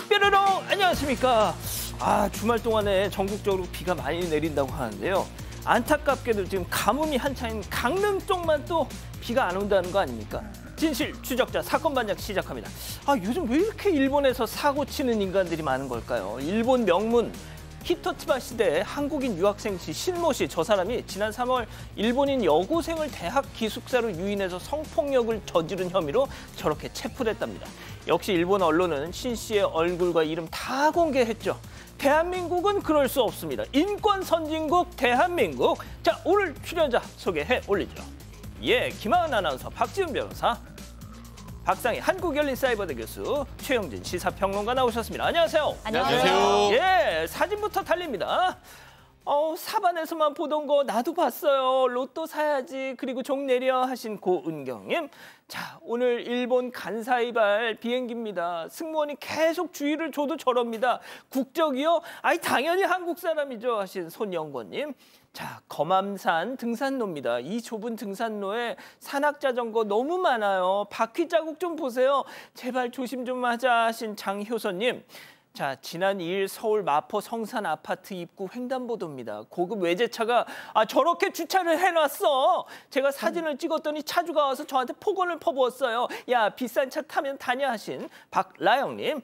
뾰로롱 안녕하십니까. 주말 동안에 전국적으로 비가 많이 내린다고 하는데요. 안타깝게도 지금 가뭄이 한창인 강릉 쪽만 또 비가 안 온다는 거 아닙니까? 진실 추적자 사건 반장 시작합니다. 요즘 왜 이렇게 일본에서 사고 치는 인간들이 많은 걸까요? 일본 명문 히토츠바 시대의 한국인 유학생 신모 씨, 저 사람이 지난 3월 일본인 여고생을 대학 기숙사로 유인해서 성폭력을 저지른 혐의로 저렇게 체포됐답니다. 역시 일본 언론은 신 씨의 얼굴과 이름 다 공개했죠. 대한민국은 그럴 수 없습니다. 인권 선진국 대한민국. 자, 오늘 출연자 소개해 올리죠. 김하은 아나운서, 박지훈 변호사, 박상희 한국열린사이버대 교수, 최영진 시사평론가 나오셨습니다. 안녕하세요. 안녕하세요. 사진부터 달립니다. 사반에서만 보던 거 나도 봤어요. 로또 사야지. 그리고 종 내려 하신 고은경님. 자, 오늘 일본 간사이발 비행기입니다. 승무원이 계속 주의를 줘도 저럽니다. 국적이요? 당연히 한국 사람이죠 하신 손영권님. 자, 검암산 등산로입니다. 이 좁은 등산로에 산악자전거 너무 많아요. 바퀴 자국 좀 보세요. 제발 조심 좀 하자 하신 장효선님. 자, 지난 2일 서울 마포 성산 아파트 입구 횡단보도입니다. 고급 외제차가 저렇게 주차를 해놨어. 제가 사진을 찍었더니 차주가 와서 저한테 폭언을 퍼부었어요. 야, 비싼 차 타면 다냐 하신 박라영님.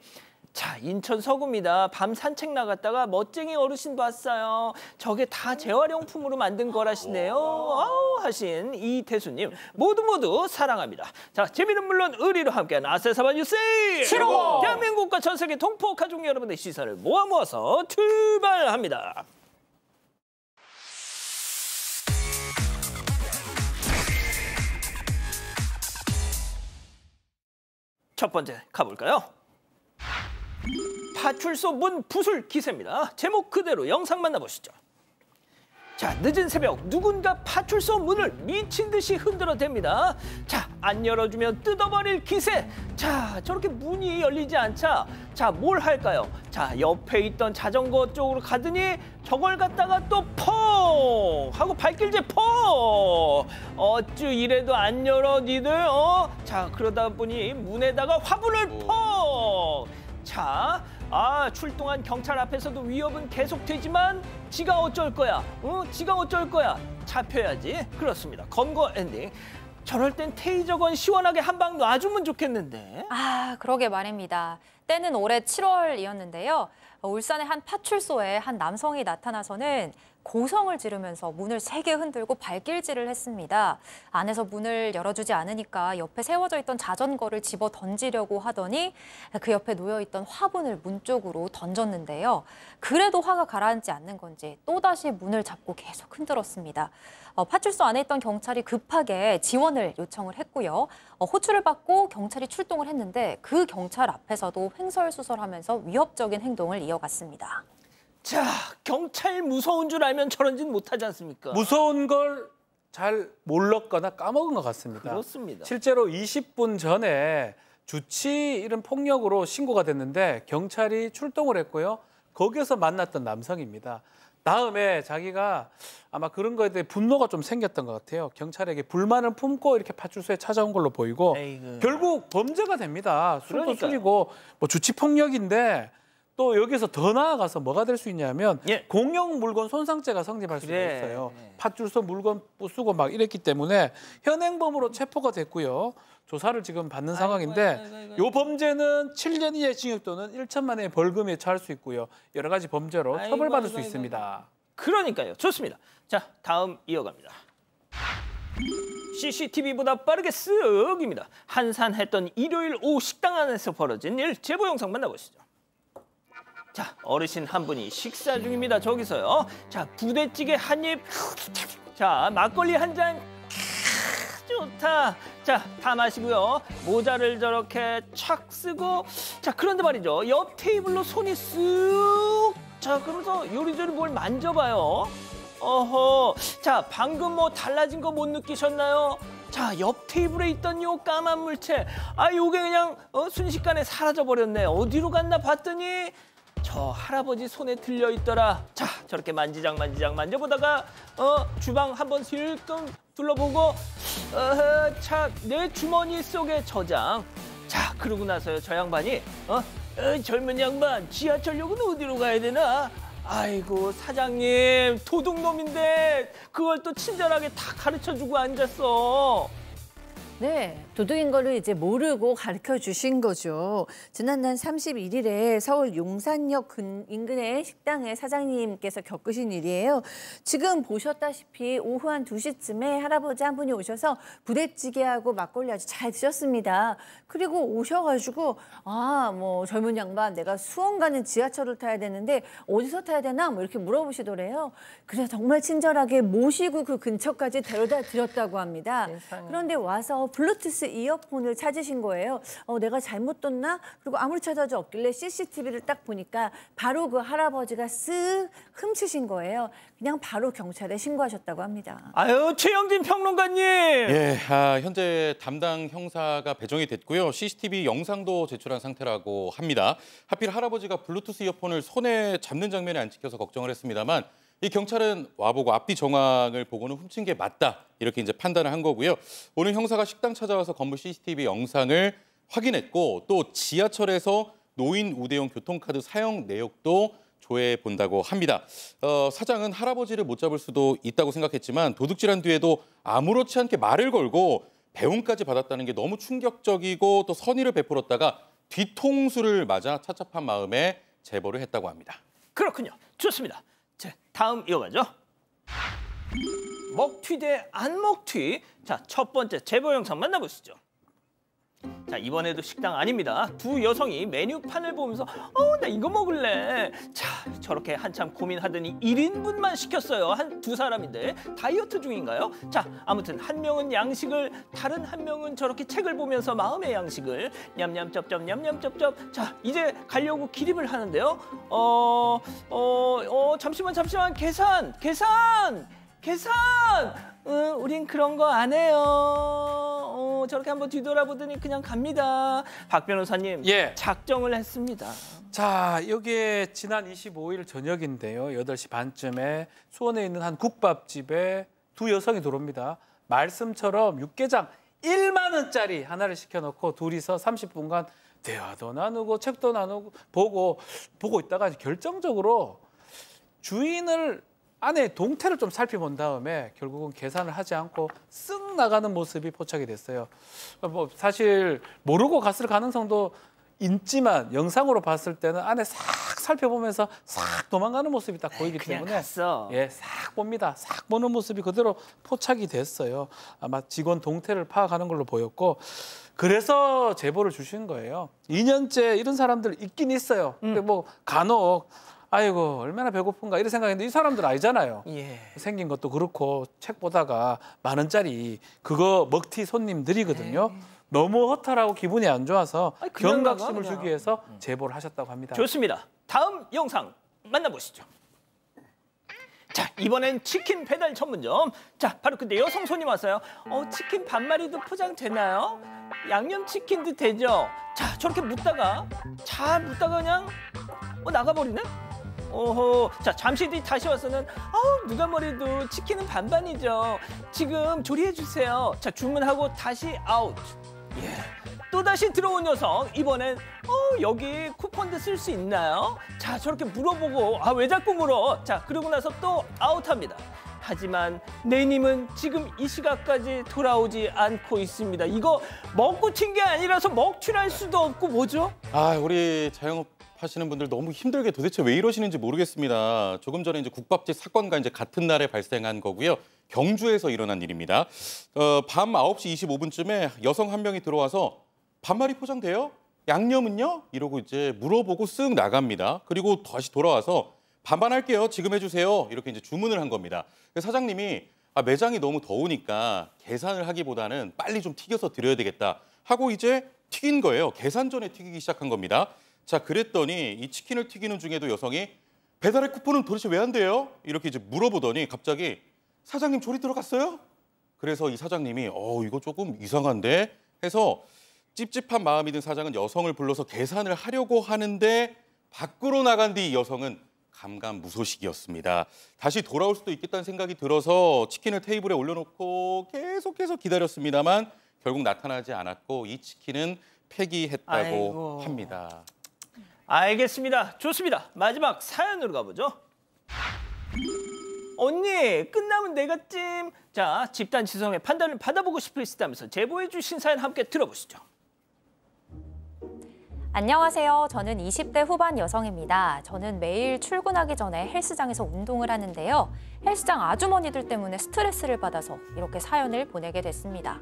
자, 인천 서구입니다. 밤 산책 나갔다가 멋쟁이 어르신 봤어요. 저게 다 재활용품으로 만든 거라시네요. 하신 이태수님. 모두 사랑합니다. 자, 재미는 물론 의리로 함께하는 아세사바 뉴스 최고! 대한민국과 전 세계 동포 가족 여러분의 시선을 모아서 출발합니다. 첫 번째 가볼까요? 파출소 문 부술 기세입니다. 제목 그대로 영상 만나보시죠. 자, 늦은 새벽 누군가 파출소 문을 미친 듯이 흔들어댑니다. 자, 안 열어주면 뜯어버릴 기세. 자, 저렇게 문이 열리지 않자 자, 뭘 할까요? 자, 옆에 있던 자전거 쪽으로 가더니 저걸 갖다가 또 펑 하고 발길질 펑. 어쭈 이래도 안 열어 니들. 자, 그러다 보니 문에다가 화분을 펑. 자, 출동한 경찰 앞에서도 위협은 계속되지만 지가 어쩔 거야? 지가 어쩔 거야? 잡혀야지. 그렇습니다. 검거 엔딩. 저럴 땐 테이저건 시원하게 한 방 놔주면 좋겠는데. 그러게 말입니다. 때는 올해 7월이었는데요. 울산의 한 파출소에 한 남성이 나타나서는 고성을 지르면서 문을 세게 흔들고 발길질을 했습니다. 안에서 문을 열어주지 않으니까 옆에 세워져 있던 자전거를 집어 던지려고 하더니 그 옆에 놓여있던 화분을 문 쪽으로 던졌는데요. 그래도 화가 가라앉지 않는 건지 또다시 문을 잡고 계속 흔들었습니다. 파출소 안에 있던 경찰이 급하게 지원을 요청을 했고요. 호출을 받고 경찰이 출동을 했는데 그 경찰 앞에서도 횡설수설하면서 위협적인 행동을 이어갔습니다. 자, 경찰 무서운 줄 알면 저런 짓 못하지 않습니까? 무서운 걸 잘 몰랐거나 까먹은 것 같습니다. 그렇습니다. 실제로 20분 전에 주치 이런 폭력으로 신고가 됐는데 경찰이 출동을 했고요. 거기에서 만났던 남성입니다. 다음에 자기가 아마 그런 거에 대해 분노가 좀 생겼던 것 같아요. 경찰에게 불만을 품고 이렇게 파출소에 찾아온 걸로 보이고 결국 범죄가 됩니다. 술도 술이고 뭐 주치폭력인데 또 여기서 더 나아가서 뭐가 될 수 있냐면 공용 물건 손상죄가 성립할 수가 있어요. 파출소 물건 부수고 막 이랬기 때문에 현행범으로 체포가 됐고요. 조사를 지금 받는 상황인데 이 범죄는 7년 이하의 징역 또는 1천만 원의 벌금에 처할 수 있고요. 여러 가지 범죄로 처벌받을 수 있습니다. 그러니까요. 좋습니다. 자, 다음 이어갑니다. CCTV보다 빠르게 쓱입니다. 한산했던 일요일 오후 식당 안에서 벌어진 일 제보 영상 만나보시죠. 자, 어르신 한 분이 식사 중입니다. 저기서요. 자, 부대찌개 한 입. 자, 막걸리 한 잔. 좋다. 자, 다 마시고요. 모자를 저렇게 착 쓰고. 자, 그런데 말이죠. 옆 테이블로 손이 쓱. 자, 그러면서 요리조리 뭘 만져봐요. 어허. 자, 방금 뭐 달라진 거 못 느끼셨나요? 자, 옆 테이블에 있던 요 까만 물체. 요게 그냥 순식간에 사라져버렸네. 어디로 갔나 봤더니 저 할아버지 손에 들려 있더라. 자, 저렇게 만지작 만져보다가 주방 한번 슬끔 둘러보고 차 내 주머니 속에 저장. 자, 그러고 나서요, 저 양반이 젊은 양반, 지하철역은 어디로 가야 되나? 아이고, 사장님, 도둑놈인데 그걸 또 친절하게 다 가르쳐주고 앉았어. 네, 도둑인 거를 이제 모르고 가르쳐 주신 거죠. 지난달 31일에 서울 용산역 인근의 식당의 사장님께서 겪으신 일이에요. 지금 보셨다시피 오후 한 2시쯤에 할아버지 한 분이 오셔서 부대찌개하고 막걸리 아주 잘 드셨습니다. 그리고 오셔가지고 뭐 젊은 양반, 내가 수원 가는 지하철을 타야 되는데 어디서 타야 되나? 뭐 이렇게 물어보시더래요. 그래서 정말 친절하게 모시고 그 근처까지 데려다 드렸다고 합니다. 세상에. 그런데 와서 블루투스 이어폰을 찾으신 거예요. 내가 잘못 뒀나? 그리고 아무리 찾아도 없길래 CCTV를 딱 보니까 바로 그 할아버지가 쓱 훔치신 거예요. 그냥 바로 경찰에 신고하셨다고 합니다. 아유, 최영진 평론가님. 예, 현재 담당 형사가 배정이 됐고요. CCTV 영상도 제출한 상태라고 합니다. 하필 할아버지가 블루투스 이어폰을 손에 잡는 장면이 안 찍혀서 걱정을 했습니다만 이 경찰은 와보고 앞뒤 정황을 보고는 훔친 게 맞다 이렇게 이제 판단을 한 거고요. 오늘 형사가 식당 찾아와서 건물 CCTV 영상을 확인했고 또 지하철에서 노인 우대용 교통카드 사용 내역도 조회해 본다고 합니다. 사장은 할아버지를 못 잡을 수도 있다고 생각했지만 도둑질한 뒤에도 아무렇지 않게 말을 걸고 배움까지 받았다는 게 너무 충격적이고 또 선의를 베풀었다가 뒤통수를 맞아 착잡한 마음에 제보를 했다고 합니다. 그렇군요. 좋습니다. 자, 다음 이어가죠. 먹튀 대 안 먹튀. 자, 첫 번째 제보 영상 만나보시죠. 자, 이번에도 식당 아닙니다. 두 여성이 메뉴판을 보면서 나 이거 먹을래. 자, 저렇게 한참 고민하더니 1인분만 시켰어요. 두 사람인데 다이어트 중인가요? 자, 아무튼 한 명은 양식을, 다른 한 명은 저렇게 책을 보면서 마음의 양식을 냠냠쩝쩝 냠냠쩝쩝. 자, 이제 가려고 기립을 하는데요. 잠시만 계산. 우린 그런 거 안 해요. 저렇게 한번 뒤돌아보더니 그냥 갑니다. 박 변호사님, 예. 작정을 했습니다. 자, 이게 지난 25일 저녁인데요. 8시 반쯤에 수원에 있는 한 국밥집에 두 여성이 들어옵니다. 말씀처럼 육개장 1만 원짜리 하나를 시켜놓고 둘이서 30분간 대화도 나누고 책도 나누고 보고 있다가 결정적으로 주인을 안에 동태를 좀 살펴본 다음에 결국은 계산을 하지 않고 쓱 나가는 모습이 포착이 됐어요. 뭐 사실 모르고 갔을 가능성도 있지만 영상으로 봤을 때는 안에 싹 살펴보면서 싹 도망가는 모습이 딱 보이기 그냥 때문에 갔어. 예, 싹 봅니다. 싹 보는 모습이 그대로 포착이 됐어요. 아마 직원 동태를 파악하는 걸로 보였고 그래서 제보를 주신 거예요. 2년째 이런 사람들 있긴 있어요. 근데 뭐 간혹 아이고 얼마나 배고픈가 이런 생각했는데 이 사람들 아니잖아요. 예. 생긴 것도 그렇고 책 보다가 10,000원짜리 그거 먹튀 손님들이거든요. 너무 허탈하고 기분이 안 좋아서 아니, 그냥 경각심을 나가, 주기 위해서 제보를 하셨다고 합니다. 좋습니다. 다음 영상 만나보시죠. 자, 이번엔 치킨 배달 전문점. 자, 바로 근데 여성 손님 왔어요. 치킨 반마리도 포장되나요? 양념치킨도 되죠? 자, 저렇게 묻다가 그냥 나가버리네? 자, 잠시 뒤 다시 와서는 누가 뭐래도 치킨은 반반이죠. 지금 조리해주세요. 자, 주문하고 다시 아웃. 예. 또다시 들어온 여성. 이번엔 여기 쿠폰도 쓸 수 있나요? 자, 저렇게 물어보고 왜 자꾸 물어? 자, 그러고 나서 또 아웃합니다. 하지만 내님은 지금 이 시각까지 돌아오지 않고 있습니다. 이거 먹고 튄 게 아니라서 먹튀할 수도 없고 뭐죠? 우리 자영업 하시는 분들 너무 힘들게 도대체 왜 이러시는지 모르겠습니다. 조금 전에 이제 국밥집 사건과 이제 같은 날에 발생한 거고요. 경주에서 일어난 일입니다. 밤 9시 25분쯤에 여성 한 명이 들어와서 반마리 포장돼요? 양념은요? 이러고 이제 물어보고 쓱 나갑니다. 그리고 다시 돌아와서 반반할게요. 지금 해주세요. 이렇게 이제 주문을 한 겁니다. 사장님이 매장이 너무 더우니까 계산을 하기보다는 빨리 좀 튀겨서 드려야 되겠다 하고 이제 튀긴 거예요. 계산 전에 튀기기 시작한 겁니다. 자, 그랬더니 이 치킨을 튀기는 중에도 여성이 배달의 쿠폰은 도대체 왜 안 돼요? 이렇게 이제 물어보더니 갑자기 사장님 조리 들어갔어요? 그래서 이 사장님이 이거 조금 이상한데 해서 찝찝한 마음이 든 사장은 여성을 불러서 계산을 하려고 하는데 밖으로 나간 뒤 여성은 감감무소식이었습니다. 다시 돌아올 수도 있겠다는 생각이 들어서 치킨을 테이블에 올려놓고 계속해서 기다렸습니다만 결국 나타나지 않았고 이 치킨은 폐기했다고 아이고. 합니다. 알겠습니다. 좋습니다. 마지막 사연으로 가보죠. 언니, 끝나면 내가 찜. 자, 집단 지성의 판단을 받아보고 싶으시다면서 제보해 주신 사연 함께 들어보시죠. 안녕하세요. 저는 20대 후반 여성입니다. 저는 매일 출근하기 전에 헬스장에서 운동을 하는데요. 헬스장 아주머니들 때문에 스트레스를 받아서 이렇게 사연을 보내게 됐습니다.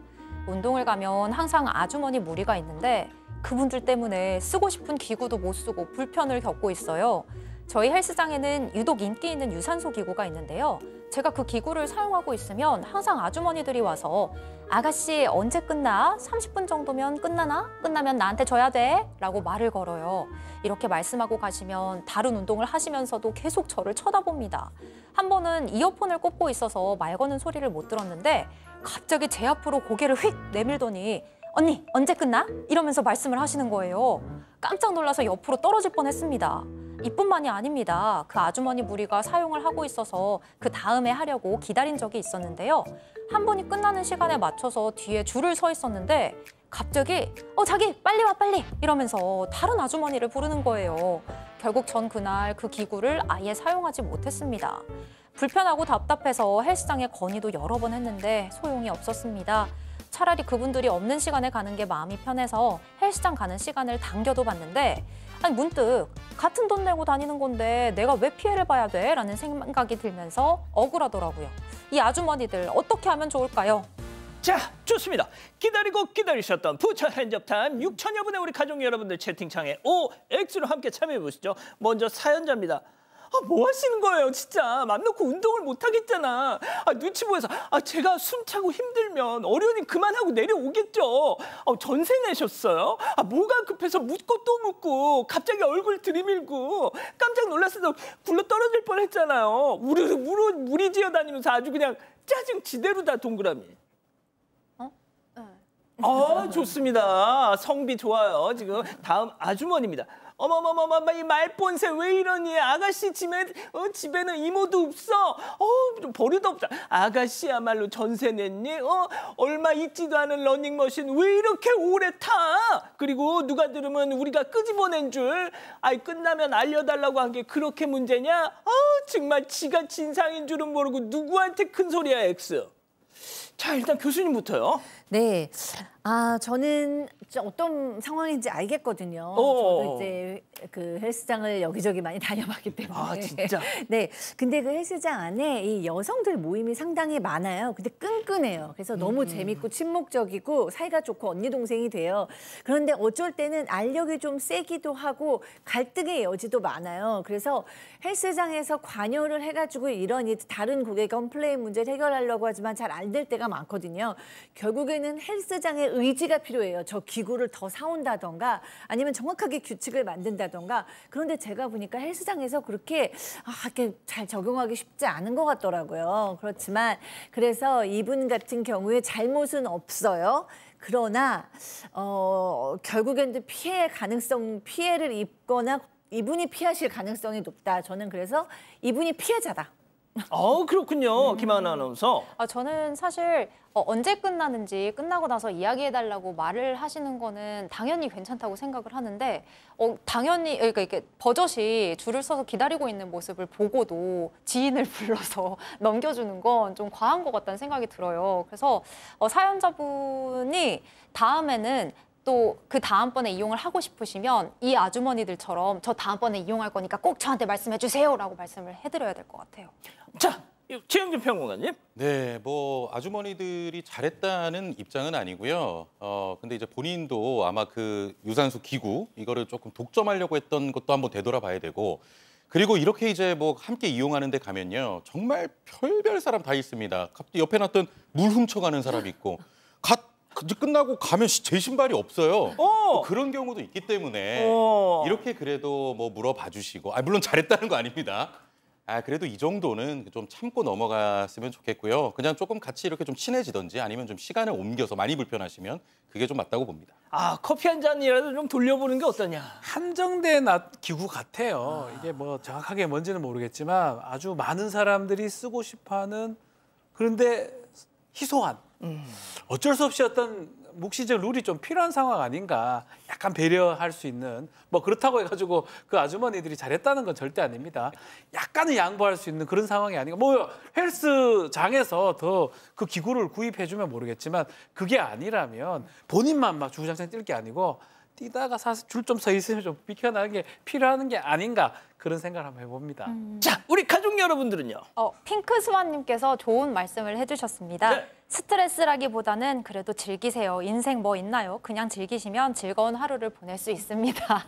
운동을 가면 항상 아주머니 무리가 있는데 그분들 때문에 쓰고 싶은 기구도 못 쓰고 불편을 겪고 있어요. 저희 헬스장에는 유독 인기 있는 유산소 기구가 있는데요. 제가 그 기구를 사용하고 있으면 항상 아주머니들이 와서 아가씨 언제 끝나? 30분 정도면 끝나나? 끝나면 나한테 줘야 돼? 라고 말을 걸어요. 이렇게 말씀하고 가시면 다른 운동을 하시면서도 계속 저를 쳐다봅니다. 한 번은 이어폰을 꽂고 있어서 말 거는 소리를 못 들었는데 갑자기 제 앞으로 고개를 휙 내밀더니 언니 언제 끝나? 이러면서 말씀을 하시는 거예요. 깜짝 놀라서 옆으로 떨어질 뻔했습니다. 이뿐만이 아닙니다. 그 아주머니 무리가 사용을 하고 있어서 그 다음에 하려고 기다린 적이 있었는데요. 한 분이 끝나는 시간에 맞춰서 뒤에 줄을 서 있었는데 갑자기 자기 빨리 와 빨리 이러면서 다른 아주머니를 부르는 거예요. 결국 전 그날 그 기구를 아예 사용하지 못했습니다. 불편하고 답답해서 헬스장에 건의도 여러 번 했는데 소용이 없었습니다. 차라리 그분들이 없는 시간에 가는 게 마음이 편해서 헬스장 가는 시간을 당겨도 봤는데 아니 문득 같은 돈 내고 다니는 건데 내가 왜 피해를 봐야 돼? 라는 생각이 들면서 억울하더라고요. 이 아주머니들 어떻게 하면 좋을까요? 자, 좋습니다. 기다리고 기다리셨던 부처 핸즈업타임 6천여 분의 우리 가족 여러분들 채팅창에 OX로 함께 참여해 보시죠. 먼저 사연자입니다. 뭐 하시는 거예요, 진짜. 맘 놓고 운동을 못 하겠잖아. 눈치 보여서 제가 숨 차고 힘들면 어련히 그만하고 내려오겠죠. 전세 내셨어요? 뭐가 급해서 묻고 또 묻고 갑자기 얼굴 들이밀고 깜짝 놀랐어도 굴러 떨어질 뻔했잖아요. 우르르 무리지어 다니면서 아주 그냥 짜증 지대로 다 동그라미. 좋습니다. 성비 좋아요. 지금 다음 아주머니입니다. 어머머머머 이 말본새 왜 이러니? 아가씨 집에는 이모도 없어. 좀 버릇 없다. 아가씨야말로 전세 냈니? 얼마 있지도 않은 러닝머신 왜 이렇게 오래 타? 그리고 누가 들으면 우리가 끄집어낸 줄. 끝나면 알려달라고 한 게 그렇게 문제냐? 정말 지가 진상인 줄은 모르고 누구한테 큰 소리야, X. 자, 일단 교수님부터요. 네. 저는 어떤 상황인지 알겠거든요. 저도 이제 그 헬스장을 여기저기 많이 다녀봤기 때문에. 진짜? 네. 근데 그 헬스장 안에 이 여성들 모임이 상당히 많아요. 근데 끈끈해요. 그래서 너무 재밌고 친목적이고 사이가 좋고 언니 동생이 돼요. 그런데 어쩔 때는 알력이 좀 세기도 하고 갈등의 여지도 많아요. 그래서 헬스장에서 관여를 해가지고 이런 다른 고객 컴플레인 문제를 해결하려고 하지만 잘 안 될 때가 많거든요. 결국에는 헬스장의 의지가 필요해요. 저 기구를 더 사온다던가 아니면 정확하게 규칙을 만든다던가. 그런데 제가 보니까 헬스장에서 그렇게 잘 적용하기 쉽지 않은 것 같더라고요. 그렇지만 그래서 이분 같은 경우에 잘못은 없어요. 그러나 결국에는 피해를 입거나 이분이 피하실 가능성이 높다. 저는 그래서 이분이 피해자다. 그렇군요. 김하나 아나운서. 저는 사실 언제 끝나는지 끝나고 나서 이야기해달라고 말을 하시는 거는 당연히 괜찮다고 생각을 하는데 당연히 그러니까 이렇게 버젓이 줄을 서서 기다리고 있는 모습을 보고도 지인을 불러서 넘겨주는 건 좀 과한 것 같다는 생각이 들어요. 그래서 사연자분이 다음에는 또 그 다음번에 이용을 하고 싶으시면 이 아주머니들처럼 저 다음번에 이용할 거니까 꼭 저한테 말씀해 주세요 라고 말씀을 해드려야 될 것 같아요. 자, 최영준 평론가님. 네, 아주머니들이 잘했다는 입장은 아니고요. 근데 이제 본인도 아마 그 유산소 기구 이거를 조금 독점하려고 했던 것도 한번 되돌아봐야 되고, 그리고 이렇게 이제 함께 이용하는 데 가면요, 정말 별별 사람 다 있습니다. 갑자기 옆에 놨던 물 훔쳐가는 사람이 있고, 끝나고 가면 제 신발이 없어요. 그런 경우도 있기 때문에 이렇게 그래도 물어봐 주시고, 물론 잘했다는 거 아닙니다. 그래도 이 정도는 좀 참고 넘어갔으면 좋겠고요. 그냥 조금 같이 이렇게 좀 친해지든지 아니면 좀 시간을 옮겨서 많이 불편하시면 그게 좀 맞다고 봅니다. 커피 한 잔이라도 좀 돌려보는 게 어떠냐? 한정된 기구 같아요. 이게 정확하게 뭔지는 모르겠지만 아주 많은 사람들이 쓰고 싶어하는, 그런데 희소한 어쩔 수 없이 어떤 묵시적 룰이 좀 필요한 상황 아닌가. 약간 배려할 수 있는 뭐 그렇다고 해가지고 그 아주머니들이 잘했다는 건 절대 아닙니다. 약간은 양보할 수 있는 그런 상황이 아닌가. 뭐 헬스장에서 더 그 기구를 구입해주면 모르겠지만 그게 아니라면 본인만 막 주구장창 뛸 게 아니고 뛰다가 사실 줄 좀 서 있으면 좀 비켜나는 게 필요한 게 아닌가 그런 생각을 한번 해봅니다. 자, 우리 가족 여러분들은요? 핑크스완님께서 좋은 말씀을 해주셨습니다. 네. 스트레스라기보다는 그래도 즐기세요. 인생 뭐 있나요? 그냥 즐기시면 즐거운 하루를 보낼 수 있습니다.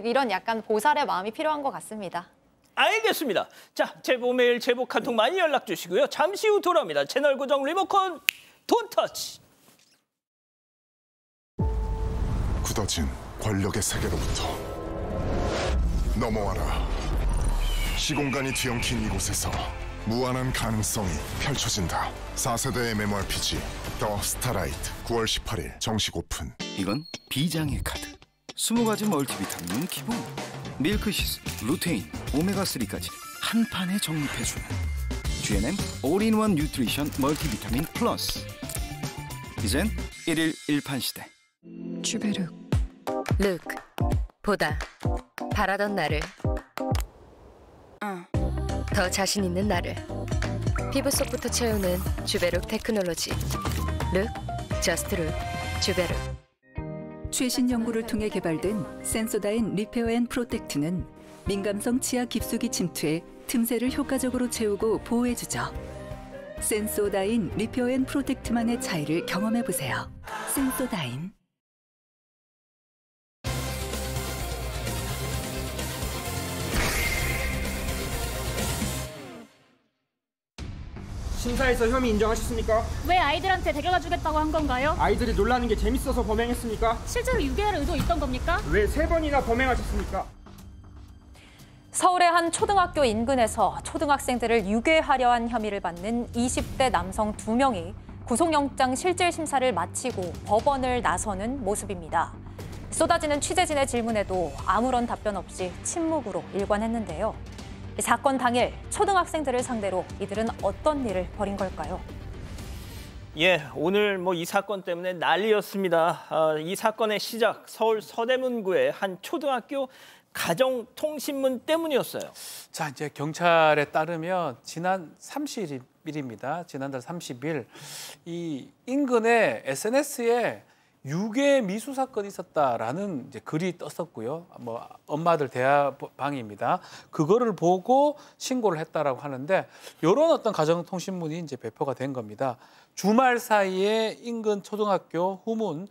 이런 약간 보살의 마음이 필요한 것 같습니다. 알겠습니다. 자, 제보 메일, 제보 카톡 많이 연락 주시고요. 잠시 후 돌아옵니다. 채널 고정 리모컨 돈 터치. 굳어진 권력의 세계로부터 넘어와라. 시공간이 뒤엉킨 이곳에서 무한한 가능성이 펼쳐진다. 4세대 MMORPG 더 스타라이트 9월 18일 정식 오픈. 이건 비장의 카드. 20가지 멀티비타민은 기본. 밀크시스, 루테인, 오메가3까지 한 판에 정립해주는 GNM 올인원 뉴트리션 멀티비타민 플러스. 이젠 1일 1판 시대. 주베르 룩 보다 바라던 나를 더 자신 있는 나를 피부 속부터 채우는 주베룩 테크놀로지. 룩 저스트 룩 주베룩. 최신 연구를 통해 개발된 센소다인 리페어 앤 프로텍트는 민감성 치아 깊숙이 침투해 틈새를 효과적으로 채우고 보호해주죠. 센소다인 리페어 앤 프로텍트만의 차이를 경험해보세요. 센소다인. 심사에서 혐의 인정하셨습니까? 왜 아이들한테 데려다 주겠다고 한 건가요? 아이들이 놀라는 게 재밌어서 범행했습니까? 실제로 유괴할 의도 있던 겁니까? 왜 3번이나 범행하셨습니까? 서울의 한 초등학교 인근에서 초등학생들을 유괴하려 한 혐의를 받는 20대 남성 2명이 구속영장 실질 심사를 마치고 법원을 나서는 모습입니다. 쏟아지는 취재진의 질문에도 아무런 답변 없이 침묵으로 일관했는데요. 사건 당일 초등학생들을 상대로 이들은 어떤 일을 벌인 걸까요? 예, 오늘 이 사건 때문에 난리였습니다. 이 사건의 시작, 서울 서대문구의 한 초등학교 가정통신문 때문이었어요. 자, 이제 경찰에 따르면 지난 30일입니다. 지난달 30일 이 인근의 SNS에 유괴 미수 사건이 있었다라는 이제 글이 떴었고요. 뭐 엄마들 대화방입니다. 그거를 보고 신고를 했다라고 하는데 이런 어떤 가정통신문이 이제 배포가 된 겁니다. 주말 사이에 인근 초등학교 후문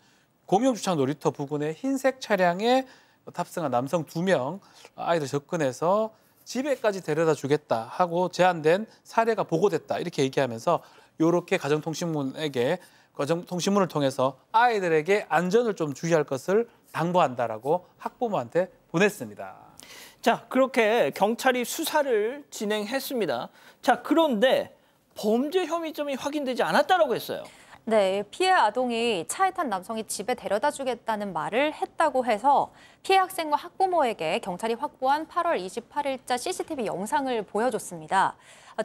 공영주차 놀이터 부근의 흰색 차량에 탑승한 남성 2명 아이들 접근해서 집에까지 데려다 주겠다 하고 제안된 사례가 보고됐다 이렇게 얘기하면서 이렇게 가정통신문을 통해서 아이들에게 안전을 좀 주의할 것을 당부한다라고 학부모한테 보냈습니다. 자, 그렇게 경찰이 수사를 진행했습니다. 자, 그런데 범죄 혐의점이 확인되지 않았다라고 했어요. 네, 피해 아동이 차에 탄 남성이 집에 데려다 주겠다는 말을 했다고 해서 피해 학생과 학부모에게 경찰이 확보한 8월 28일자 CCTV 영상을 보여줬습니다.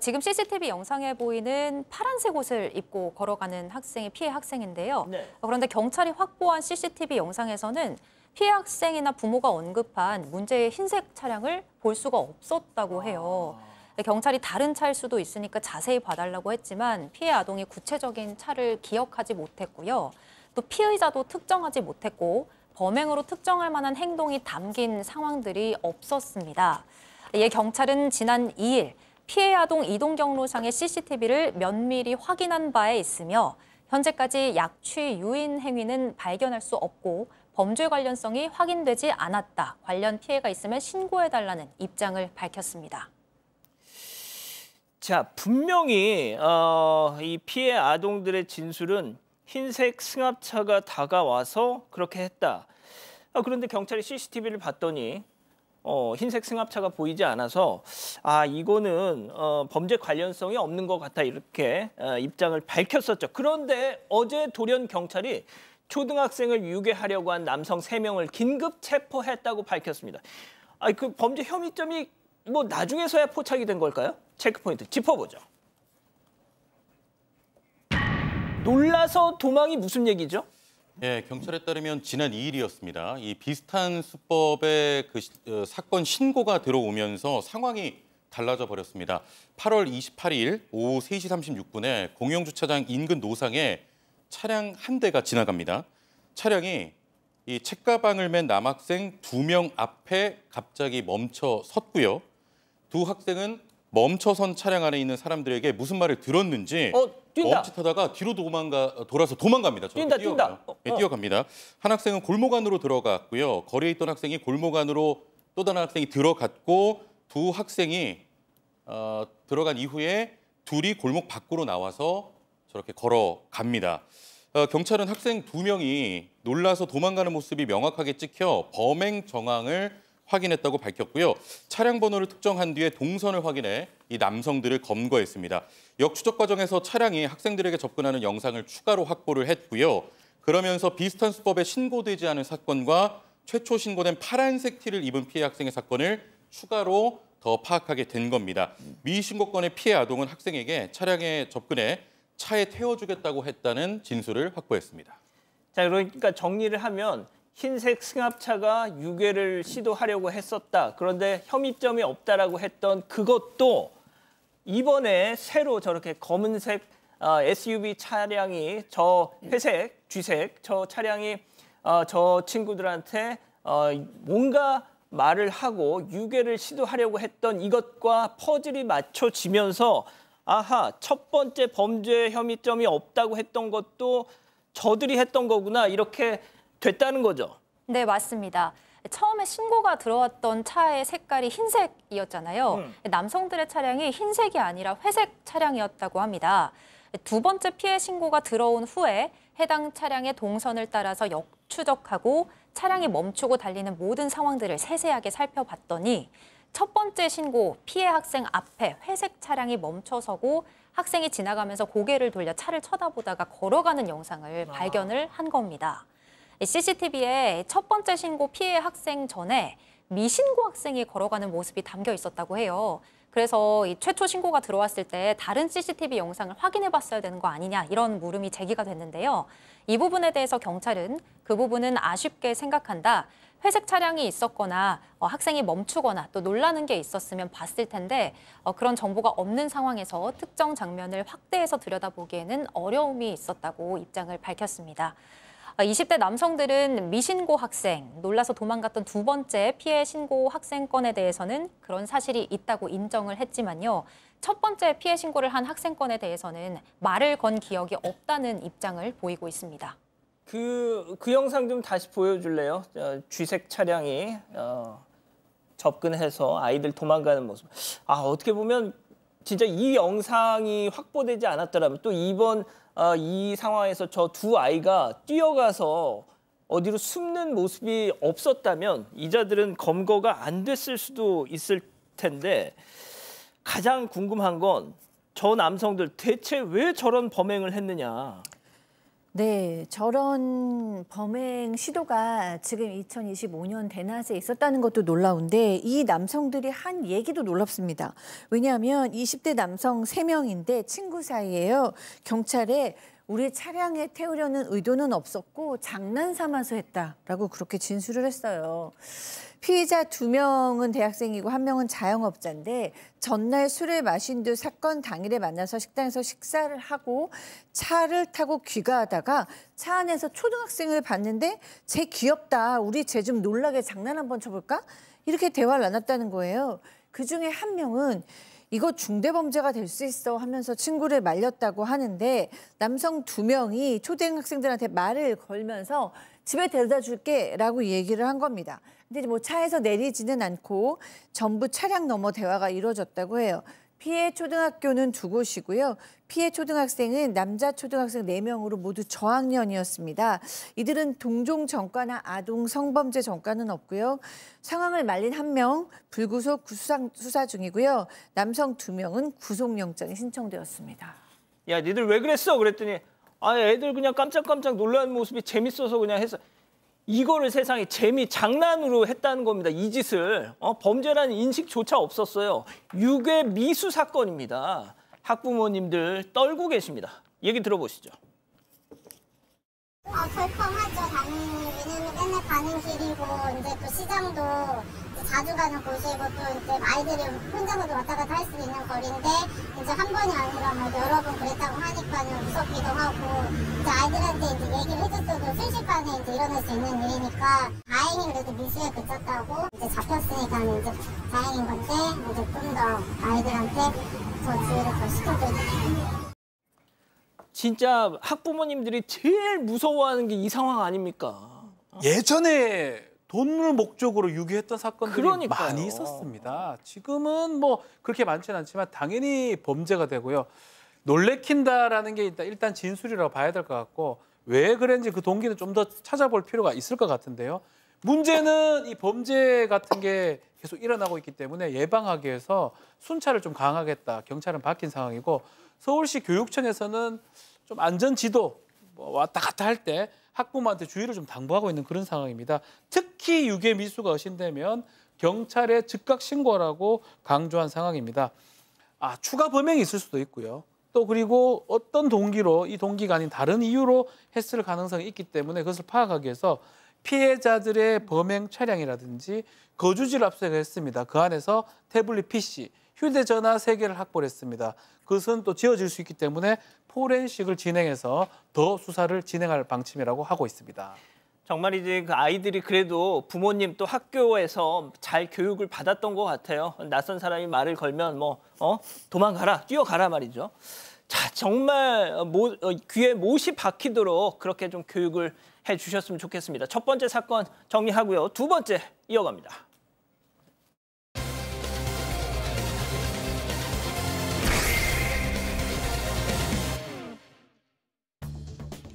지금 CCTV 영상에 보이는 파란색 옷을 입고 걸어가는 학생이 피해 학생인데요. 네. 그런데 경찰이 확보한 CCTV 영상에서는 피해 학생이나 부모가 언급한 문제의 흰색 차량을 볼 수가 없었다고 해요. 경찰이 다른 차일 수도 있으니까 자세히 봐달라고 했지만 피해 아동이 구체적인 차를 기억하지 못했고요. 또 피의자도 특정하지 못했고 범행으로 특정할 만한 행동이 담긴 상황들이 없었습니다. 이에 경찰은 지난 2일 피해 아동 이동 경로상의 CCTV를 면밀히 확인한 바에 있으며 현재까지 약취 유인 행위는 발견할 수 없고 범죄 관련성이 확인되지 않았다. 관련 피해가 있으면 신고해달라는 입장을 밝혔습니다. 자, 분명히 이 피해 아동들의 진술은 흰색 승합차가 다가와서 그렇게 했다. 그런데 경찰이 CCTV를 봤더니 흰색 승합차가 보이지 않아서 이거는 범죄 관련성이 없는 것 같다 이렇게 입장을 밝혔었죠. 그런데 어제 돌연 경찰이 초등학생을 유괴하려고 한 남성 3명을 긴급 체포했다고 밝혔습니다. 그 범죄 혐의점이 나중에서야 포착이 된 걸까요? 체크포인트 짚어보죠. 놀라서 도망이 무슨 얘기죠? 예, 경찰에 따르면 지난 2일이었습니다. 이 비슷한 수법의 사건 신고가 들어오면서 상황이 달라져 버렸습니다. 8월 28일 오후 3시 36분에 공영주차장 인근 노상에 차량 한 대가 지나갑니다. 차량이 이 책가방을 맨 남학생 2명 앞에 갑자기 멈춰 섰고요. 두 학생은 멈춰선 차량 안에 있는 사람들에게 무슨 말을 들었는지 뛴다. 멈칫하다가 뒤로 돌아서 도망갑니다. 뛴다. 네, 뛰어갑니다. 한 학생은 골목 안으로 들어갔고요. 거리에 있던 학생이 골목 안으로 또 다른 학생이 들어갔고 두 학생이 들어간 이후에 둘이 골목 밖으로 나와서 저렇게 걸어갑니다. 경찰은 학생 2명이 놀라서 도망가는 모습이 명확하게 찍혀 범행 정황을 확인했다고 밝혔고요. 차량 번호를 특정한 뒤에 동선을 확인해 이 남성들을 검거했습니다. 역추적 과정에서 차량이 학생들에게 접근하는 영상을 추가로 확보를 했고요. 그러면서 비슷한 수법에 신고되지 않은 사건과 최초 신고된 파란색 티를 입은 피해 학생의 사건을 추가로 더 파악하게 된 겁니다. 미신고 건의 피해 아동은 학생에게 차량에 접근해 차에 태워주겠다고 했다는 진술을 확보했습니다. 자, 그러니까 정리를 하면 흰색 승합차가 유괴를 시도하려고 했었다. 그런데 혐의점이 없다라고 했던 그것도 이번에 새로 저렇게 검은색 SUV 차량이 저 회색, 쥐색 저 차량이 저 친구들한테 뭔가 말을 하고 유괴를 시도하려고 했던 이것과 퍼즐이 맞춰지면서 아하, 첫 번째 범죄 혐의점이 없다고 했던 것도 저들이 했던 거구나 이렇게 됐다는 거죠. 네, 맞습니다. 처음에 신고가 들어왔던 차의 색깔이 흰색이었잖아요. 남성들의 차량이 흰색이 아니라 회색 차량이었다고 합니다. 두 번째 피해 신고가 들어온 후에 해당 차량의 동선을 따라서 역추적하고 차량이 멈추고 달리는 모든 상황들을 세세하게 살펴봤더니 첫 번째 신고 피해 학생 앞에 회색 차량이 멈춰서고 학생이 지나가면서 고개를 돌려 차를 쳐다보다가 걸어가는 영상을 발견을 한 겁니다. CCTV에 첫 번째 신고 피해 학생 전에 미신고 학생이 걸어가는 모습이 담겨 있었다고 해요. 그래서 이 최초 신고가 들어왔을 때 다른 CCTV 영상을 확인해 봤어야 되는 거 아니냐 이런 물음이 제기가 됐는데요. 이 부분에 대해서 경찰은 그 부분은 아쉽게 생각한다. 회색 차량이 있었거나 학생이 멈추거나 또 놀라는 게 있었으면 봤을 텐데 그런 정보가 없는 상황에서 특정 장면을 확대해서 들여다보기에는 어려움이 있었다고 입장을 밝혔습니다. 20대 남성들은 미신고 학생, 놀라서 도망갔던 두 번째 피해 신고 학생 건에 대해서는 그런 사실이 있다고 인정을 했지만요. 첫 번째 피해 신고를 한 학생 건에 대해서는 말을 건 기억이 없다는 입장을 보이고 있습니다. 그 영상 좀 다시 보여줄래요? 쥐색 차량이 접근해서 아이들 도망가는 모습. 어떻게 보면 진짜 이 영상이 확보되지 않았더라면 또 이번 이 상황에서 저 두 아이가 뛰어가서 어디로 숨는 모습이 없었다면 이자들은 검거가 안 됐을 수도 있을 텐데 가장 궁금한 건 저 남성들 대체 왜 저런 범행을 했느냐. 네, 저런 범행 시도가 지금 2025년 대낮에 있었다는 것도 놀라운데 이 남성들이 한 얘기도 놀랍습니다. 왜냐하면 20대 남성 3명인데 친구 사이예요. 경찰에 우리 차량에 태우려는 의도는 없었고 장난 삼아서 했다라고 그렇게 진술을 했어요. 피해자 2명은 대학생이고 1명은 자영업자인데 전날 술을 마신 뒤 사건 당일에 만나서 식당에서 식사를 하고 차를 타고 귀가하다가 차 안에서 초등학생을 봤는데 쟤 귀엽다. 우리 쟤 좀 놀라게 장난 한번 쳐볼까? 이렇게 대화를 나눴다는 거예요. 그중에 1명은 이거 중대범죄가 될 수 있어 하면서 친구를 말렸다고 하는데 남성 2명이 초등학생들한테 말을 걸면서 집에 데려다 줄게 라고 얘기를 한 겁니다. 근데 뭐 차에서 내리지는 않고 전부 차량 넘어 대화가 이루어졌다고 해요. 피해 초등학교는 2곳이고요. 피해 초등학생은 남자 초등학생 4명으로 모두 저학년이었습니다. 이들은 동종 전과나 아동 성범죄 전과는 없고요. 상황을 말린 1명 불구속 수사 중이고요. 남성 2명은 구속영장이 신청되었습니다. 야, 니들 왜 그랬어? 그랬더니 애들 그냥 깜짝깜짝 놀라는 모습이 재밌어서 그냥 했어. 이거를 세상에 장난으로 했다는 겁니다. 이 짓을. 범죄라는 인식조차 없었어요. 유괴 미수 사건입니다. 학부모님들 떨고 계십니다. 얘기 들어보시죠. 불평하죠, 당연히. 왜냐면 맨날 가는 길이고, 이제 또 시장도 자주 가는 곳이고, 또 이제 아이들이 혼자서도 왔다 갔다 할 수 있는 거리인데, 이제 한 번이 아니라 뭐 여러 번 그랬다고 하니까는 무섭기도 하고, 이제 아이들한테 이제 얘기를 해줬어도 순식간에 이제 일어날 수 있는 일이니까, 다행히 그래도 미수에 그쳤다고, 이제 잡혔으니까 이제 다행인 건데, 이제 좀 더 아이들한테 더 주의를 더 시켜줘야죠. 진짜 학부모님들이 제일 무서워하는 게 이 상황 아닙니까? 예전에 돈을 목적으로 유기했던 사건들이 그러니까요. 많이 있었습니다. 지금은 뭐 그렇게 많지는 않지만 당연히 범죄가 되고요. 놀래킨다라는 게 일단 진술이라고 봐야 될 것 같고 왜 그랬는지 그 동기는 좀 더 찾아볼 필요가 있을 것 같은데요. 문제는 이 범죄 같은 게 계속 일어나고 있기 때문에 예방하기 위해서 순찰을 좀 강화하겠다. 경찰은 바뀐 상황이고 서울시 교육청에서는 좀 안전지도 왔다 갔다 할 때 학부모한테 주의를 좀 당부하고 있는 그런 상황입니다. 특히 유괴 미수가 의심되면 경찰에 즉각 신고하라고 강조한 상황입니다. 추가 범행이 있을 수도 있고요. 또 그리고 어떤 동기로 이 동기가 아닌 다른 이유로 했을 가능성이 있기 때문에 그것을 파악하기 위해서 피해자들의 범행 차량이라든지 거주지를 압수했습니다. 그 안에서 태블릿 PC, 휴대전화 3개를 확보를 했습니다. 그것은 또 지어질 수 있기 때문에 포렌식을 진행해서 더 수사를 진행할 방침이라고 하고 있습니다. 정말이지 그 아이들이 그래도 부모님 또 학교에서 잘 교육을 받았던 것 같아요. 낯선 사람이 말을 걸면 도망가라, 뛰어가라 말이죠. 자, 정말 귀에 못이 박히도록 그렇게 좀 교육을 해주셨으면 좋겠습니다. 첫 번째 사건 정리하고요. 두 번째 이어갑니다.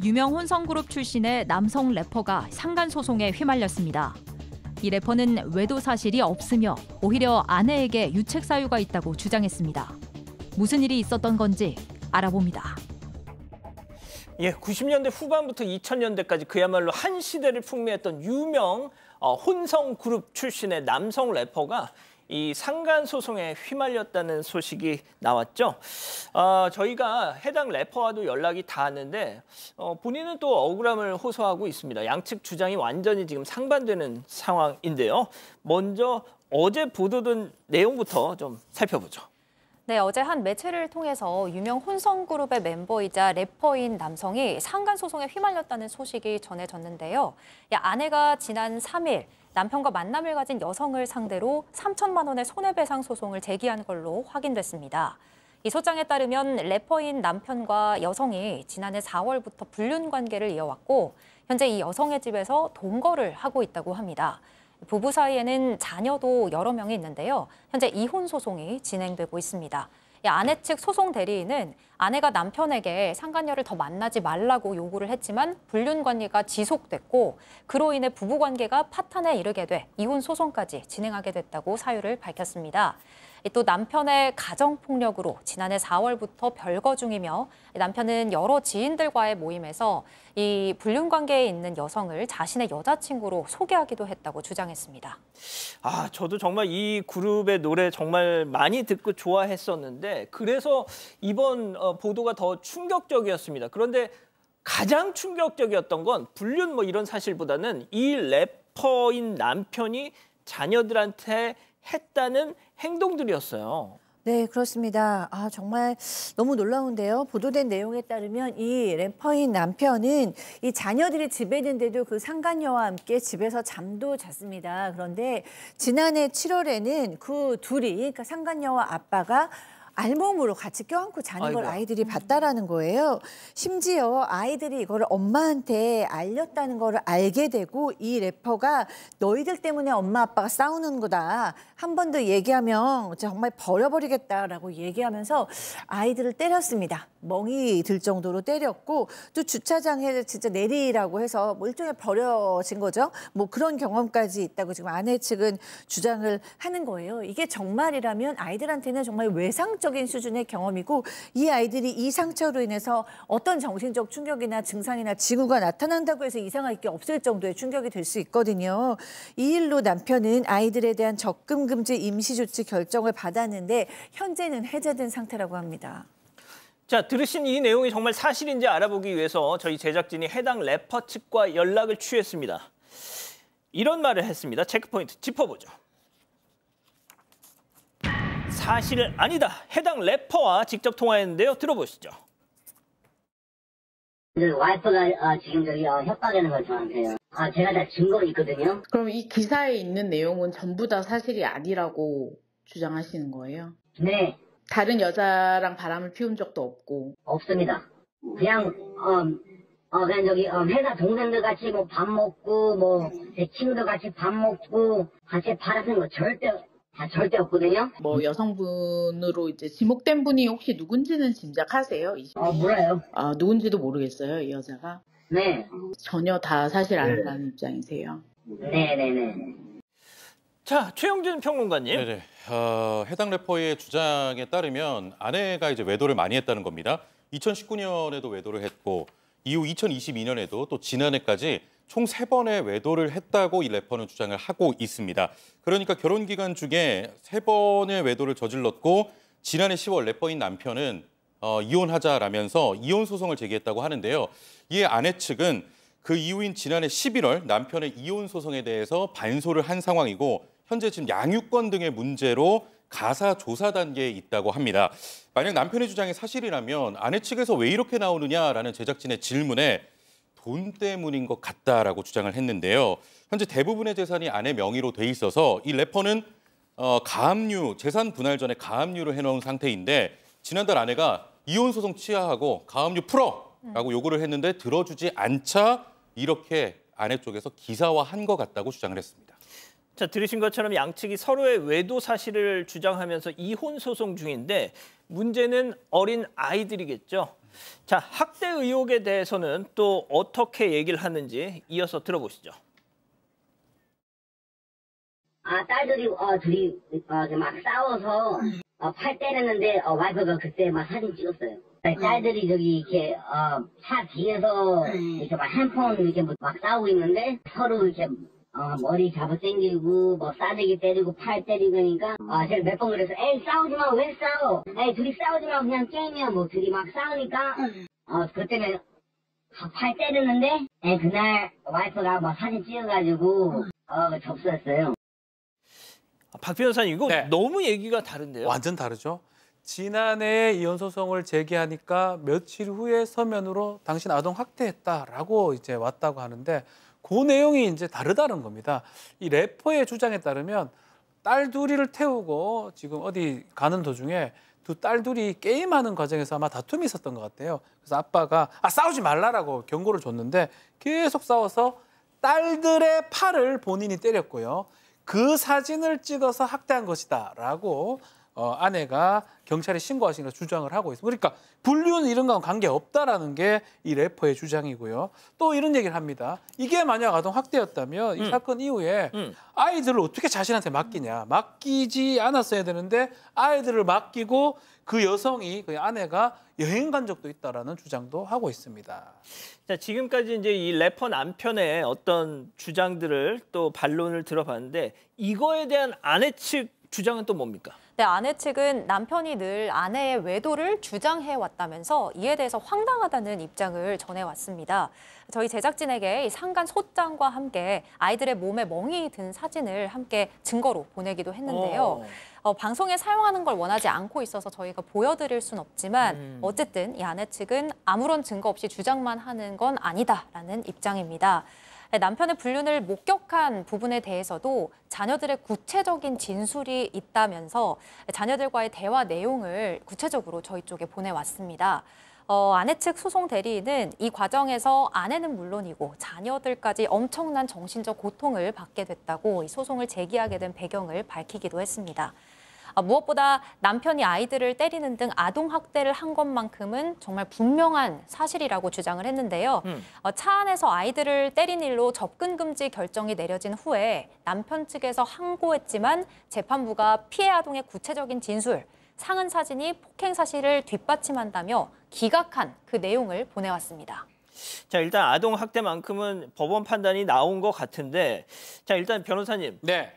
유명 혼성그룹 출신의 남성 래퍼가 상간소송에 휘말렸습니다. 이 래퍼는 외도 사실이 없으며 오히려 아내에게 유책 사유가 있다고 주장했습니다. 무슨 일이 있었던 건지 알아봅니다. 90년대 후반부터 2000년대까지 그야말로 한 시대를 풍미했던 유명 혼성그룹 출신의 남성 래퍼가 이 상간소송에 휘말렸다는 소식이 나왔죠. 저희가 해당 래퍼와도 연락이 닿았는데 본인은 또 억울함을 호소하고 있습니다. 양측 주장이 완전히 지금 상반되는 상황인데요. 먼저 어제 보도된 내용부터 좀 살펴보죠. 네, 어제 한 매체를 통해서 유명 혼성그룹의 멤버이자 래퍼인 남성이 상간소송에 휘말렸다는 소식이 전해졌는데요. 아내가 지난 3일 남편과 만남을 가진 여성을 상대로 3천만 원의 손해배상 소송을 제기한 걸로 확인됐습니다. 이 소장에 따르면 래퍼인 남편과 여성이 지난해 4월부터 불륜 관계를 이어왔고 현재 이 여성의 집에서 동거를 하고 있다고 합니다. 부부 사이에는 자녀도 여러 명이 있는데요. 현재 이혼 소송이 진행되고 있습니다. 아내 측 소송 대리인은 아내가 남편에게 상간녀를 더 만나지 말라고 요구를 했지만 불륜 관계가 지속됐고 그로 인해 부부 관계가 파탄에 이르게 돼 이혼 소송까지 진행하게 됐다고 사유를 밝혔습니다. 또 남편의 가정폭력으로 지난해 4월부터 별거 중이며 남편은 여러 지인들과의 모임에서 이 불륜 관계에 있는 여성을 자신의 여자친구로 소개하기도 했다고 주장했습니다. 저도 정말 이 그룹의 노래 정말 많이 듣고 좋아했었는데 그래서 이번 보도가 더 충격적이었습니다. 그런데 가장 충격적이었던 건 불륜 이런 사실보다는 이 래퍼인 남편이 자녀들한테 했다는 행동들이었어요. 네, 그렇습니다. 정말 너무 놀라운데요. 보도된 내용에 따르면 이 래퍼인 남편은 이 자녀들이 집에 있는데도 그 상간녀와 함께 집에서 잠도 잤습니다. 그런데 지난해 7월에는 그 둘이, 그러니까 상간녀와 아빠가 알몸으로 같이 껴안고 자는 걸 아이들이 봤다라는 거예요. 심지어 아이들이 이거를 엄마한테 알렸다는 걸 알게 되고 이 래퍼가 너희들 때문에 엄마 아빠가 싸우는 거다. 한 번 더 얘기하면 정말 버려버리겠다라고 얘기하면서 아이들을 때렸습니다. 멍이 들 정도로 때렸고 또 주차장에 진짜 내리라고 해서 일종의 버려진 거죠. 그런 경험까지 있다고 지금 아내 측은 주장을 하는 거예요. 이게 정말이라면 아이들한테는 정말 외상적인 수준의 경험이고 이 아이들이 이 상처로 인해서 어떤 정신적 충격이나 증상이나 징후가 나타난다고 해서 이상할 게 없을 정도의 충격이 될 수 있거든요. 이 일로 남편은 아이들에 대한 접근 금지 임시 조치 결정을 받았는데 현재는 해제된 상태라고 합니다. 자, 들으신 이 내용이 정말 사실인지 알아보기 위해서 저희 제작진이 해당 래퍼 측과 연락을 취했습니다. 이런 말을 했습니다. 체크포인트 짚어보죠. 사실 아니다. 해당 래퍼와 직접 통화했는데요. 들어보시죠. 와이프가 지금 저기 협박하는 걸 저한테요. 제가 다 증거 있거든요. 그럼 이 기사에 있는 내용은 전부 다 사실이 아니라고 주장하시는 거예요? 네. 다른 여자랑 바람을 피운 적도 없고? 없습니다. 그냥 그냥 저기 회사 동생들 같이 뭐 밥 먹고 뭐 제 친구들 같이 밥 먹고 같이 팔았는 거 절대 없거든요. 뭐 여성분으로 이제 지목된 분이 혹시 누군지는 짐작하세요? 몰라요. 누군지도 모르겠어요, 이 여자가? 네. 전혀 다 사실 아니라는 입장이세요? 네네네. 자, 최영준 평론가님. 네네. 해당 래퍼의 주장에 따르면 아내가 이제 외도를 많이 했다는 겁니다. 2019년에도 외도를 했고 이후 2022년에도 또 지난해까지 총 3번의 외도를 했다고 이 래퍼는 주장을 하고 있습니다. 그러니까 결혼 기간 중에 3번의 외도를 저질렀고 지난해 10월 래퍼인 남편은 이혼하자라면서 이혼 소송을 제기했다고 하는데요. 이에 아내 측은 그 이후인 지난해 11월 남편의 이혼 소송에 대해서 반소를 한 상황이고 현재 지금 양육권 등의 문제로 가사 조사 단계에 있다고 합니다. 만약 남편의 주장이 사실이라면 아내 측에서 왜 이렇게 나오느냐라는 제작진의 질문에 돈 때문인 것 같다라고 주장을 했는데요. 현재 대부분의 재산이 아내 명의로 돼 있어서 이 래퍼는 가압류, 재산 분할 전에 가압류를 해놓은 상태인데 지난달 아내가 이혼 소송 취하하고 가압류 풀어라고 요구를 했는데 들어주지 않자 이렇게 아내 쪽에서 기사화한 것 같다고 주장을 했습니다. 자, 들으신 것처럼 양측이 서로의 외도 사실을 주장하면서 이혼 소송 중인데 문제는 어린 아이들이겠죠. 자, 학대 의혹에 대해서는 또 어떻게 얘기를 하는지 이어서 들어보시죠. 딸들이 둘이 막 싸워서 팔 때렸는데 와이프가 그때 막 사진 찍었어요. 딸들이 저기 이렇게 차 뒤에서 이렇게 막 핸폰 이렇게 막 싸우고 있는데 서로 이렇게 머리 잡아당기고 뭐 싸대기 때리고 팔 때리고 그러니까 제가 몇 번 그래서 에이 싸우지 마 왜 싸워? 에이 둘이 싸우지 마 그냥 게임이야 뭐 둘이 막 싸우니까 그것 때문에 팔 때리는데 그날 와이프가 뭐 사진 찍어가지고 접수했어요. 박 변호사님 이거 너무 얘기가 다른데요? 완전 다르죠. 지난해 이혼 소송을 제기하니까 며칠 후에 서면으로 당신 아동 학대했다라고 이제 왔다고 하는데 그 내용이 이제 다르다는 겁니다. 이 래퍼의 주장에 따르면 딸 둘이를 태우고 지금 어디 가는 도중에 두 딸 둘이 게임하는 과정에서 아마 다툼이 있었던 것 같아요. 그래서 아빠가 싸우지 말라라고 경고를 줬는데 계속 싸워서 딸들의 팔을 본인이 때렸고요. 그 사진을 찍어서 학대한 것이다라고 아내가 경찰에 신고하신 걸 주장을 하고 있습니다. 그러니까 불륜 이런 거랑 관계없다라는 게 이 래퍼의 주장이고요. 또 이런 얘기를 합니다. 이게 만약 아동 학대였다면 이 사건 이후에 아이들을 어떻게 자신한테 맡기냐. 맡기지 않았어야 되는데 아이들을 맡기고 그 여성이, 그 아내가 여행 간 적도 있다라는 주장도 하고 있습니다. 자, 지금까지 이제 이 래퍼 남편의 어떤 주장들을 또 반론을 들어봤는데 이거에 대한 아내 측 주장은 또 뭡니까? 네, 아내 측은 남편이 늘 아내의 외도를 주장해왔다면서 이에 대해서 황당하다는 입장을 전해왔습니다. 저희 제작진에게 이 상간 소장과 함께 아이들의 몸에 멍이 든 사진을 함께 증거로 보내기도 했는데요. 방송에 사용하는 걸 원하지 않고 있어서 저희가 보여드릴 순 없지만 어쨌든 이 아내 측은 아무런 증거 없이 주장만 하는 건 아니다라는 입장입니다. 남편의 불륜을 목격한 부분에 대해서도 자녀들의 구체적인 진술이 있다면서 자녀들과의 대화 내용을 구체적으로 저희 쪽에 보내왔습니다. 아내 측 소송 대리인은 이 과정에서 아내는 물론이고 자녀들까지 엄청난 정신적 고통을 받게 됐다고 이 소송을 제기하게 된 배경을 밝히기도 했습니다. 무엇보다 남편이 아이들을 때리는 등 아동학대를 한 것만큼은 정말 분명한 사실이라고 주장을 했는데요. 차 안에서 아이들을 때린 일로 접근 금지 결정이 내려진 후에 남편 측에서 항고했지만 재판부가 피해 아동의 구체적인 진술, 상흔 사진이 폭행 사실을 뒷받침한다며 기각한 그 내용을 보내왔습니다. 자, 일단 아동학대만큼은 법원 판단이 나온 것 같은데 자, 일단 변호사님. 네.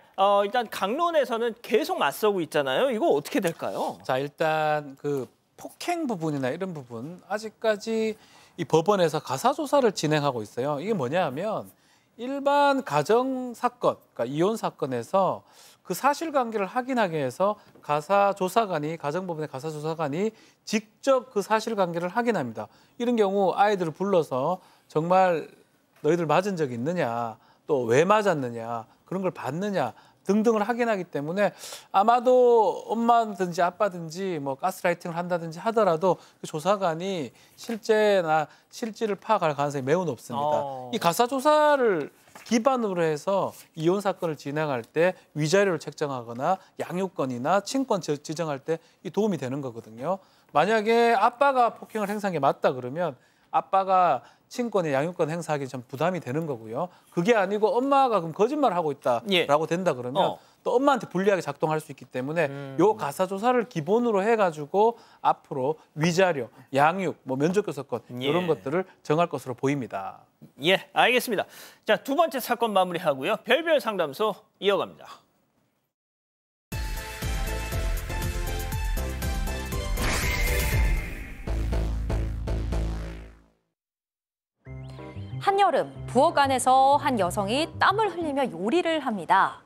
일단 강론에서는 계속 맞서고 있잖아요. 이거 어떻게 될까요? 자, 일단 그 폭행 부분이나 이런 부분 아직까지 이 법원에서 가사 조사를 진행하고 있어요. 이게 뭐냐 하면 일반 가정 사건, 그러니까 이혼 사건에서 그 사실관계를 확인하기 위해서 가정법원의 가사조사관이 직접 그 사실관계를 확인합니다. 이런 경우 아이들을 불러서 정말 너희들 맞은 적이 있느냐, 또 왜 맞았느냐, 그런 걸 봤느냐 등등을 확인하기 때문에 아마도 엄마든지 아빠든지 뭐 가스라이팅을 한다든지 하더라도 그 조사관이 실질을 파악할 가능성이 매우 높습니다. 이 가사조사를 기반으로 해서 이혼 사건을 진행할 때 위자료를 책정하거나 양육권이나 친권 지정할 때 이 도움이 되는 거거든요. 만약에 아빠가 폭행을 행사한 게 맞다 그러면 아빠가 친권의 양육권 행사하기 좀 부담이 되는 거고요. 그게 아니고 엄마가 그럼 거짓말을 하고 있다라고 된다 그러면 또 엄마한테 불리하게 작동할 수 있기 때문에 요 가사조사를 기본으로 해가지고 앞으로 위자료, 양육, 뭐 면접교섭권 이런 것들을 정할 것으로 보입니다. 예, 알겠습니다. 자, 두 번째 사건 마무리하고요. 별별 상담소 이어갑니다. 한여름 부엌 안에서 한 여성이 땀을 흘리며 요리를 합니다.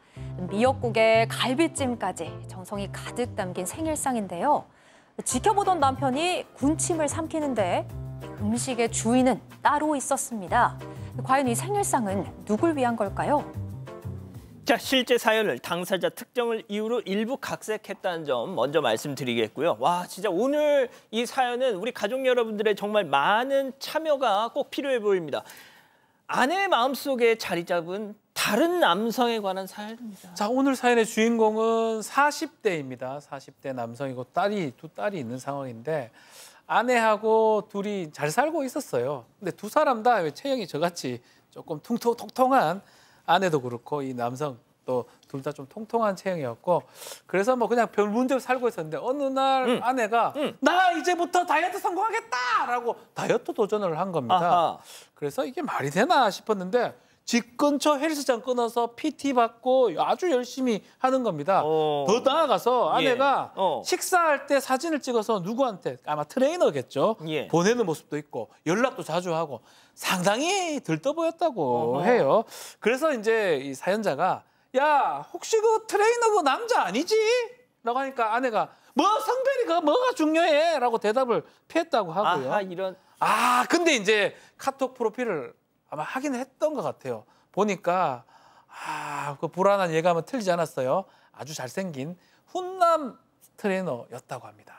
미역국에 갈비찜까지 정성이 가득 담긴 생일상인데요. 지켜보던 남편이 군침을 삼키는데 음식의 주인은 따로 있었습니다. 과연 이 생일상은 누굴 위한 걸까요? 자, 실제 사연을 당사자 특정을 이유로 일부 각색했다는 점 먼저 말씀드리겠고요. 와, 진짜 오늘 이 사연은 우리 가족 여러분들의 정말 많은 참여가 꼭 필요해 보입니다. 아내의 마음속에 자리 잡은 다른 남성에 관한 사연입니다. 자, 오늘 사연의 주인공은 40대입니다. 40대 남성이고 두 딸이 있는 상황인데 아내하고 둘이 잘 살고 있었어요. 근데 두 사람 다 체형이 저같이 조금 통통한 아내도 그렇고 이 남성 또 둘 다 좀 통통한 체형이었고 그래서 뭐 그냥 별 문제 없이 살고 있었는데 어느 날 아내가 나 이제부터 다이어트 성공하겠다라고 다이어트 도전을 한 겁니다. 아하. 그래서 이게 말이 되나 싶었는데 집 근처 헬스장 끊어서 PT 받고 아주 열심히 하는 겁니다. 더 나아가서 아내가 식사할 때 사진을 찍어서 누구한테 아마 트레이너겠죠. 보내는 모습도 있고 연락도 자주 하고 상당히 들떠 보였다고 해요. 그래서 이제 이 사연자가 야 혹시 그 트레이너 그 남자 아니지? 라고 하니까 아내가 뭐 성별이 그 뭐가 중요해? 라고 대답을 피했다고 하고요. 아하, 이런. 근데 이제 카톡 프로필을 아마 확인을 했던 것 같아요. 보니까 그 불안한 예감은 틀리지 않았어요. 아주 잘생긴 훈남 트레이너였다고 합니다.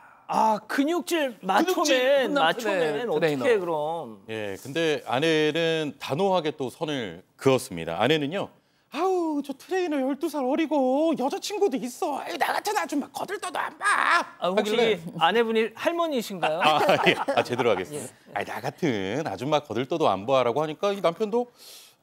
근육질 마초맨 어떻게 그럼? 예, 근데 아내는 단호하게 또 선을 그었습니다. 아내는요. 아우 저 트레이너 12살 어리고 여자친구도 있어. 나 같은 아줌마 거들떠도 안 봐. 혹시 아내분이 할머니신가요? 제대로 하겠습니다. 나 같은 아줌마 거들떠도 안 봐라고 하니까 이 남편도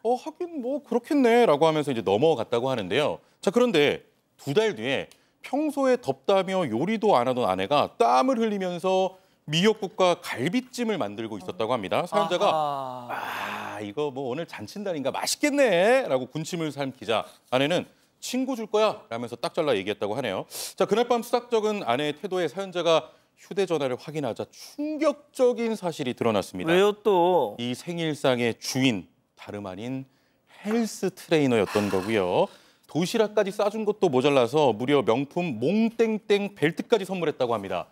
하긴 뭐 그렇겠네라고 하면서 이제 넘어갔다고 하는데요. 자, 그런데 2달 뒤에 평소에 덥다며 요리도 안 하던 아내가 땀을 흘리면서 미역국과 갈비찜을 만들고 있었다고 합니다. 사연자가 이거 뭐 오늘 잔칫날인가 맛있겠네라고 군침을 삼키자 아내는 친구 줄 거야 라면서 딱 잘라 얘기했다고 하네요. 자, 그날 밤 수작적인 아내의 태도에 사연자가 휴대전화를 확인하자 충격적인 사실이 드러났습니다. 왜요 또? 이 생일상의 주인 다름 아닌 헬스 트레이너였던 거고요. 도시락까지 싸준 것도 모자라서 무려 명품 몽땡땡 벨트까지 선물했다고 합니다.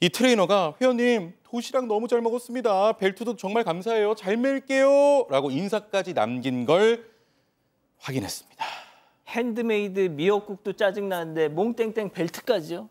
이 트레이너가 회원님 도시락 너무 잘 먹었습니다. 벨트도 정말 감사해요. 잘 맬게요. 라고 인사까지 남긴 걸 확인했습니다. 핸드메이드 미역국도 짜증나는데 몽땡땡 벨트까지요?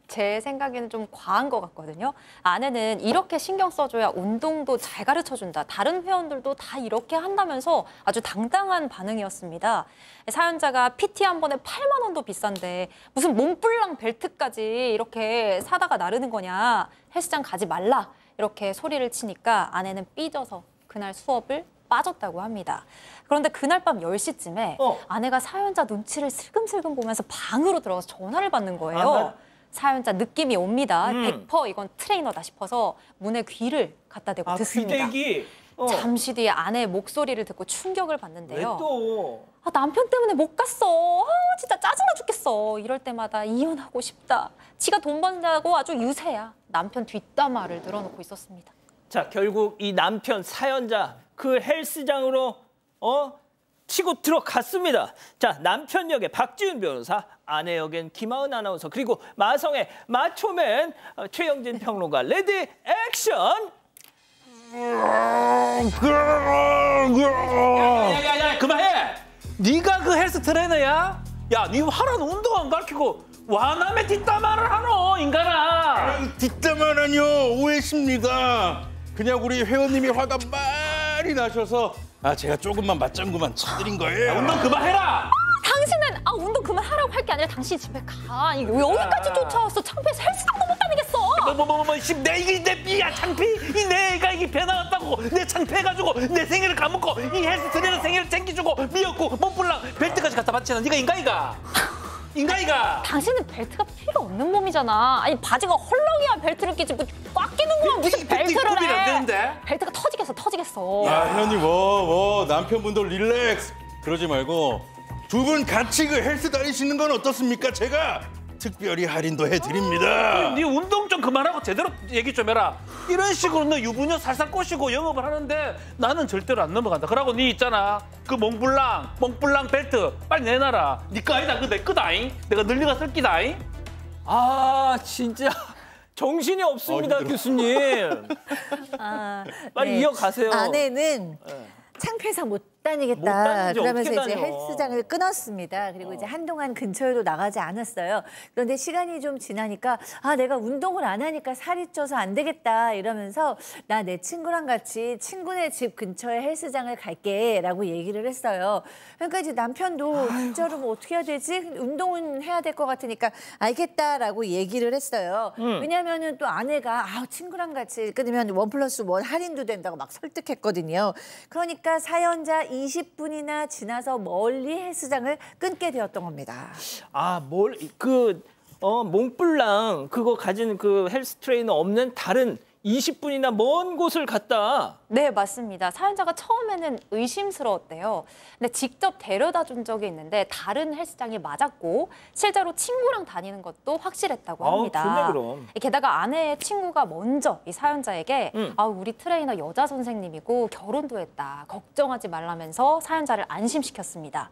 제 생각에는 좀 과한 것 같거든요. 아내는 이렇게 신경 써줘야 운동도 잘 가르쳐준다. 다른 회원들도 다 이렇게 한다면서 아주 당당한 반응이었습니다. 사연자가 PT 한 번에 8만 원도 비싼데 무슨 몽블랑 벨트까지 이렇게 사다가 나르는 거냐. 헬스장 가지 말라. 이렇게 소리를 치니까 아내는 삐져서 그날 수업을 빠졌다고 합니다. 그런데 그날 밤 10시쯤에 아내가 사연자 눈치를 슬금슬금 보면서 방으로 들어가서 전화를 받는 거예요. 사연자 느낌이 옵니다. 100% 이건 트레이너다 싶어서 문에 귀를 갖다 대고 듣습니다. 귀대기? 잠시 뒤에 아내의 목소리를 듣고 충격을 받는데요. 왜 또? 남편 때문에 못 갔어. 진짜 짜증나 죽겠어. 이럴 때마다 이혼하고 싶다. 지가 돈 번다고 아주 유세야. 남편 뒷담화를 늘어놓고 있었습니다. 자, 결국 이 남편 사연자 그 헬스장으로 치고 들어갔습니다. 자, 남편 역의 박지윤 변호사, 아내 역엔 김하은 아나운서, 그리고 마성의 마초맨 최영진 평론가. 레디 액션! 야야야 그만해. 네가 그 헬스 트레이너야? 야, 네 하라는 운동 안 가르치고 와남의 뒷담화를 하노 인간아. 뒷담화라뇨. 오해십니다. 그냥 우리 회원님이 화가 많이 나셔서 제가 조금만 맞장구만 쳐드린 거예요. 운동 그만해라. 당신은 운동 그만하라고 할 게 아니라 당신 집에 가. 왜 여기까지 쫓아왔어? 창피해서 헬스장도 못 다니겠어. 내 삐야 창피. 내가 이게 배 나왔다고 내 창피해가지고 내 생일을 까먹고 이 헬스 트레이너 생일을 챙겨주고 미역국 몸불랑 벨트까지 갖다 바치는 네가 인가이가. 당신은 벨트가 필요 없는 몸이잖아. 아니 바지가 헐렁이야 벨트를 끼지 꽉 끼는 거야 무슨 벨트를 해. 벨트가 터지겠어. 야, 회원님 남편분도 릴렉스. 그러지 말고 두 분 같이 그 헬스 다니시는 건 어떻습니까? 제가 특별히 할인도 해드립니다. 네 운동 좀 그만하고 제대로 얘기 좀 해라. 이런 식으로 너 유부녀 살살 꼬시고 영업을 하는데 나는 절대로 안 넘어간다. 그러고 네 있잖아. 그 몽블랑 벨트 빨리 내놔라. 네 거 아니다. 그거 내 거다잉. 내가 늘리가 쓸 끼다잉. 진짜 정신이 없습니다, 교수님. 빨리 이어가세요. 아내는 창피해서 못 다니겠다. 그러면서 이제 다녀. 헬스장을 끊었습니다. 그리고 이제 한동안 근처에도 나가지 않았어요. 그런데 시간이 좀 지나니까 내가 운동을 안 하니까 살이 쪄서 안 되겠다 이러면서 나 내 친구랑 같이 친구네 집 근처에 헬스장을 갈게라고 얘기를 했어요. 그러니까 이제 남편도 진짜로 뭐 어떻게 해야 되지? 운동은 해야 될 것 같으니까 알겠다라고 얘기를 했어요. 왜냐면은 또 아내가 친구랑 같이 끊으면 1+1 할인도 된다고 막 설득했거든요. 그러니까 사연자 20분이나 지나서 멀리 헬스장을 끊게 되었던 겁니다. 몽블랑 그거 가진 그 헬스 트레이너 없는 다른 20분이나 먼 곳을 갔다. 네, 맞습니다. 사연자가 처음에는 의심스러웠대요. 근데 직접 데려다 준 적이 있는데 다른 헬스장이 맞았고 실제로 친구랑 다니는 것도 확실했다고 합니다. 좋네, 그럼. 게다가 아내의 친구가 먼저 이 사연자에게 우리 트레이너 여자 선생님이고 결혼도 했다. 걱정하지 말라면서 사연자를 안심시켰습니다.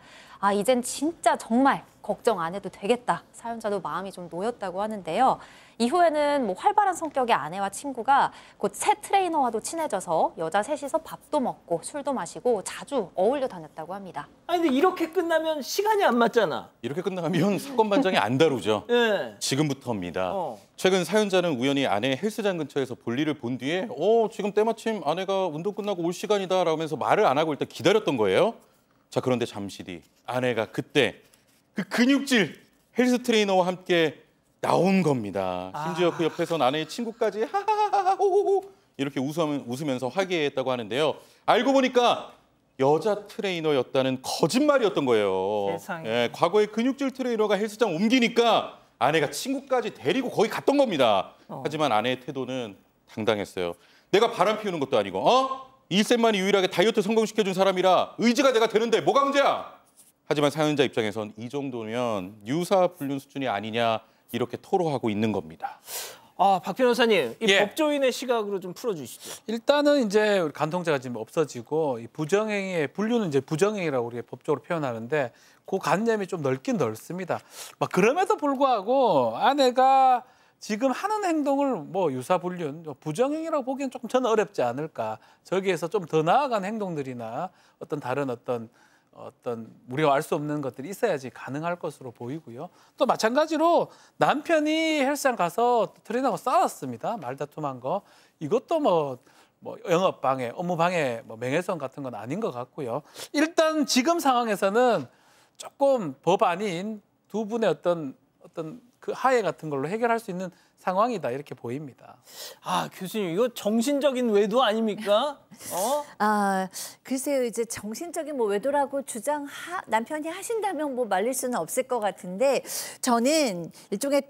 이젠 진짜 정말 걱정 안 해도 되겠다. 사연자도 마음이 좀 놓였다고 하는데요. 이후에는 활발한 성격의 아내와 친구가 곧 새 트레이너와도 친해져서 여자 셋이서 밥도 먹고 술도 마시고 자주 어울려 다녔다고 합니다. 근데 이렇게 끝나면 시간이 안 맞잖아. 이렇게 끝나면 사건 반장이 안 다루죠. 네. 지금부터입니다. 최근 사연자는 우연히 아내의 헬스장 근처에서 볼일을 본 뒤에 지금 때마침 아내가 운동 끝나고 올 시간이다 라면서 말을 안 하고 일단 기다렸던 거예요. 자, 그런데 잠시 뒤 아내가 그때 그 근육질 헬스 트레이너와 함께 나온 겁니다. 심지어 그 옆에선 아내의 친구까지 하하하하호호호 이렇게 웃으면서 화기애애했다고 하는데요. 알고 보니까 여자 트레이너였다는 거짓말이었던 거예요. 세상에. 과거에 근육질 트레이너가 헬스장 옮기니까 아내가 친구까지 데리고 거기 갔던 겁니다. 하지만 아내의 태도는 당당했어요. 내가 바람 피우는 것도 아니고 일생만이 유일하게 다이어트 성공시켜준 사람이라 의지가 내가 되는데 뭐가 문제야? 하지만 사연자 입장에선 이 정도면 유사불륜 수준이 아니냐 이렇게 토로하고 있는 겁니다. 박 변호사님, 이 법조인의 시각으로 좀 풀어주시죠. 일단은 이제 간통죄가 지금 없어지고 이 부정행위의 분류는 이제 부정행위라고 우리가 법적으로 표현하는데 그 관념이 좀 넓긴 넓습니다. 그럼에도 불구하고 아내가 지금 하는 행동을 유사불륜, 부정행위라고 보기엔 조금 저는 어렵지 않을까. 저기에서 좀 더 나아간 행동들이나 다른 우리가 알 수 없는 것들이 있어야지 가능할 것으로 보이고요. 또 마찬가지로 남편이 헬스장 가서 트레이너하고 싸웠습니다. 말다툼한 거. 이것도 영업방해, 업무방해, 명예훼손 같은 건 아닌 것 같고요. 일단 지금 상황에서는 조금 법 아닌 두 분의 어떤 그 하해 같은 걸로 해결할 수 있는 상황이다 이렇게 보입니다. 교수님, 이거 정신적인 외도 아닙니까? 글쎄요, 이제 정신적인 외도라고 남편이 하신다면 말릴 수는 없을 것 같은데 저는 일종의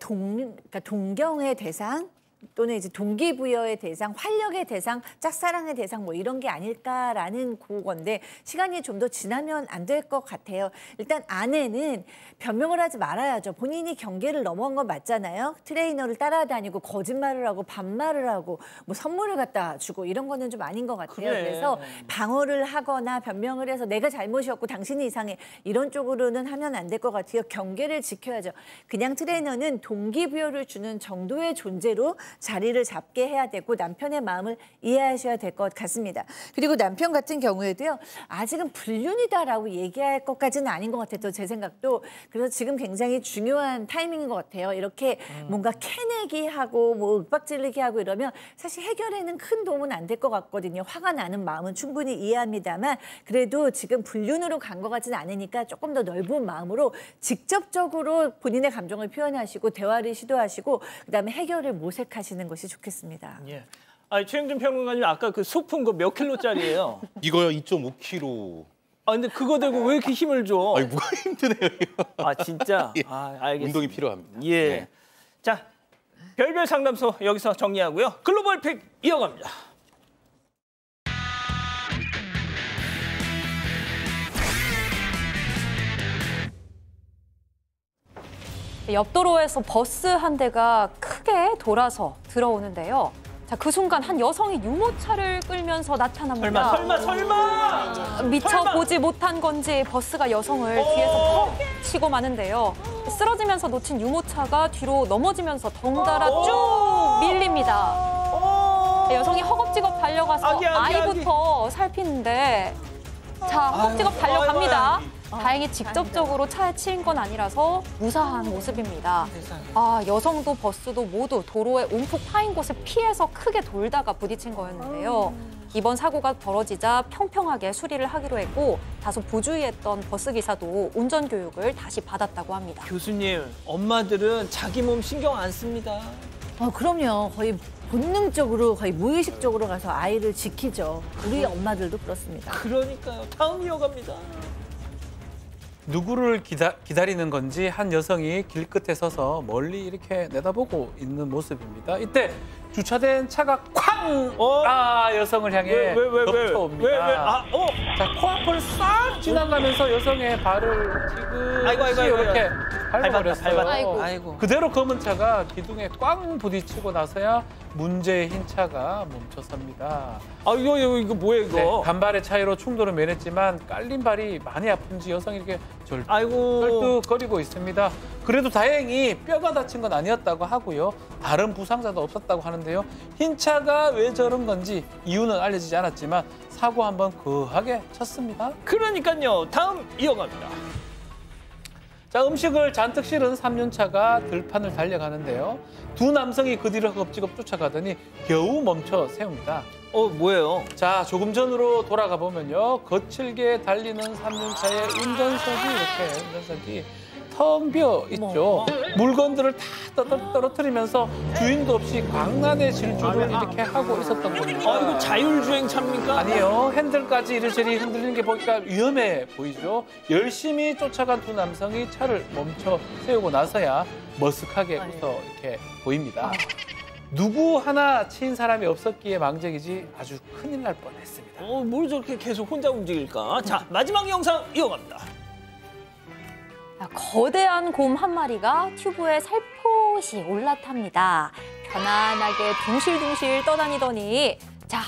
동경의 대상, 또는 이제 동기부여의 대상, 활력의 대상, 짝사랑의 대상 뭐 이런 게 아닐까라는 그건데 시간이 좀 더 지나면 안 될 것 같아요. 일단 아내는 변명을 하지 말아야죠. 본인이 경계를 넘어간 건 맞잖아요. 트레이너를 따라다니고 거짓말을 하고 반말을 하고 뭐 선물을 갖다 주고 이런 거는 좀 아닌 것 같아요. 그래. 그래서 방어를 하거나 변명을 해서 내가 잘못이었고 당신이 이상해 이런 쪽으로는 하면 안 될 것 같아요. 경계를 지켜야죠. 그냥 트레이너는 동기부여를 주는 정도의 존재로 자리를 잡게 해야 되고 남편의 마음을 이해하셔야 될 것 같습니다. 그리고 남편 같은 경우에도요. 아직은 불륜이다라고 얘기할 것까지는 아닌 것 같아요. 또 제 생각도. 그래서 지금 굉장히 중요한 타이밍인 것 같아요. 이렇게 뭔가 캐내기 하고 뭐 윽박지르기 하고 이러면 사실 해결에는 큰 도움은 안 될 것 같거든요. 화가 나는 마음은 충분히 이해합니다만 그래도 지금 불륜으로 간 것 같지는 않으니까 조금 더 넓은 마음으로 직접적으로 본인의 감정을 표현하시고 대화를 시도하시고 그다음에 해결을 모색하시는 것이 좋겠습니다. 예. 아, 최영준 평론가님 아까 그 소품 그 몇 킬로짜리예요? 이거요 2.5kg. 아 근데 그거 들고 왜 이렇게 힘을 줘? 아니 뭐가 힘드네요. 이거. 아 진짜? 예. 아 알겠습니다. 운동이 필요합니다. 예. 네. 자 별별 상담소 여기서 정리하고요. 글로벌 픽 이어갑니다. 옆 도로에서 버스 한 대가 크게 돌아서 들어오는데요. 자, 그 순간 한 여성이 유모차를 끌면서 나타납니다. 설마! 미처 설마! 보지 못한 건지 버스가 여성을 뒤에서 퍽 치고 마는데요. 쓰러지면서 놓친 유모차가 뒤로 넘어지면서 덩달아 쭉 밀립니다. 여성이 허겁지겁 달려가서 아이부터 살피는데 자, 허겁지겁 달려갑니다. 다행히 직접적으로 차에 치인 건 아니라서 무사한 모습입니다. 아, 여성도 버스도 모두 도로에 움푹 파인 곳을 피해서 크게 돌다가 부딪힌 거였는데요. 이번 사고가 벌어지자 평평하게 수리를 하기로 했고 다소 부주의했던 버스기사도 운전교육을 다시 받았다고 합니다. 교수님, 엄마들은 자기 몸 신경 안 씁니다. 그럼요. 거의 본능적으로 거의 무의식적으로 가서 아이를 지키죠. 우리 엄마들도 그렇습니다. 그러니까요. 다음 이어갑니다. 누구를 기다리는 건지 한 여성이 길끝에 서서 멀리 이렇게 내다보고 있는 모습입니다. 이때 주차된 차가 쾅! 여성을 향해 덮쳐옵니다. 자, 코앞을 싹 지나가면서 여성의 발을 지그시 이렇게 밟아버렸어요. 그대로 검은 차가 기둥에 꽝 부딪히고 나서야 문제의 흰 차가 멈춰섭니다. 이거 뭐예요, 이거? 네, 간발의 차이로 충돌은 면했지만 깔린 발이 많이 아픈지 여성이 이렇게 절뚝거리고 있습니다. 그래도 다행히 뼈가 다친 건 아니었다고 하고요. 다른 부상자도 없었다고 하는데요. 흰 차가 왜 저런 건지 이유는 알려지지 않았지만 사고 한번 거하게 쳤습니다. 그러니까요. 다음 이어갑니다. 자, 음식을 잔뜩 실은 3륜차가 들판을 달려가는데요. 두 남성이 그 뒤를 허겁지겁 쫓아가더니 겨우 멈춰 세웁니다. 뭐예요? 자, 조금 전으로 돌아가 보면요. 거칠게 달리는 3륜차의 운전석이 텅 비어 있죠. 물건들을 다 떨어뜨리면서 주인도 없이 광란의 질주를 이렇게 하고 있었던 겁니다. 이거 자율주행차입니까? 아니요. 핸들까지 이리저리 흔들리는 게 보니까 위험해 보이죠. 열심히 쫓아간 두 남성이 차를 멈춰 세우고 나서야 머쓱하게 웃어 이렇게 보입니다. 누구 하나 치인 사람이 없었기에 망정이지 아주 큰일 날 뻔했습니다. 뭘 저렇게 계속 혼자 움직일까? 자, 마지막 영상 이어갑니다. 거대한 곰 한 마리가 튜브에 살포시 올라탑니다. 편안하게 둥실둥실 떠다니더니 자,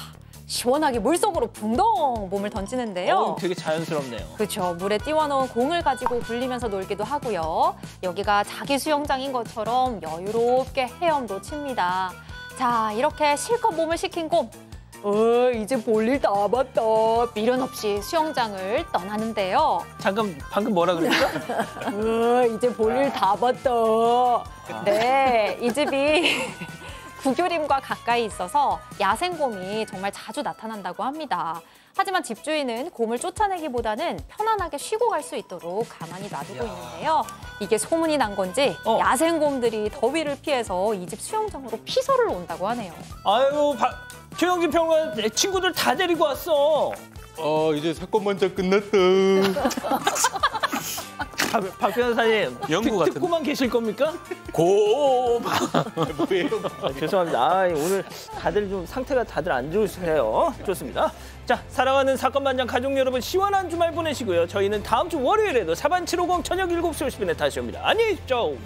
시원하게 물속으로 붕덩 몸을 던지는데요. 되게 자연스럽네요. 그렇죠. 물에 띄워놓은 공을 가지고 굴리면서 놀기도 하고요. 여기가 자기 수영장인 것처럼 여유롭게 헤엄도 칩니다. 자, 이렇게 실컷 몸을 식힌 곰. 이제 볼일 다 봤다. 미련 없이 수영장을 떠나는데요. 잠깐, 방금 뭐라 그랬어? 이제 볼일 다 봤다. 네, 이 집이 구교림과 가까이 있어서 야생곰이 정말 자주 나타난다고 합니다. 하지만 집주인은 곰을 쫓아내기보다는 편안하게 쉬고 갈 수 있도록 가만히 놔두고 있는데요. 이게 소문이 난 건지 야생곰들이 더위를 피해서 이 집 수영장으로 피서를 온다고 하네요. 아유, 최영준 평론가 내 친구들 다 데리고 왔어. 이제 사건 먼저 끝났다. 박 변호사님, 연구 같은. 듣고만 계실 겁니까? 고바. 뭐예요? 죄송합니다. 오늘 다들 좀 상태가 다들 안 좋으세요. 좋습니다. 자, 사랑하는 사건반장 가족 여러분, 시원한 주말 보내시고요. 저희는 다음 주 월요일에도 4반 750 저녁 7시 50분에 다시 옵니다. 안녕히 계십시오.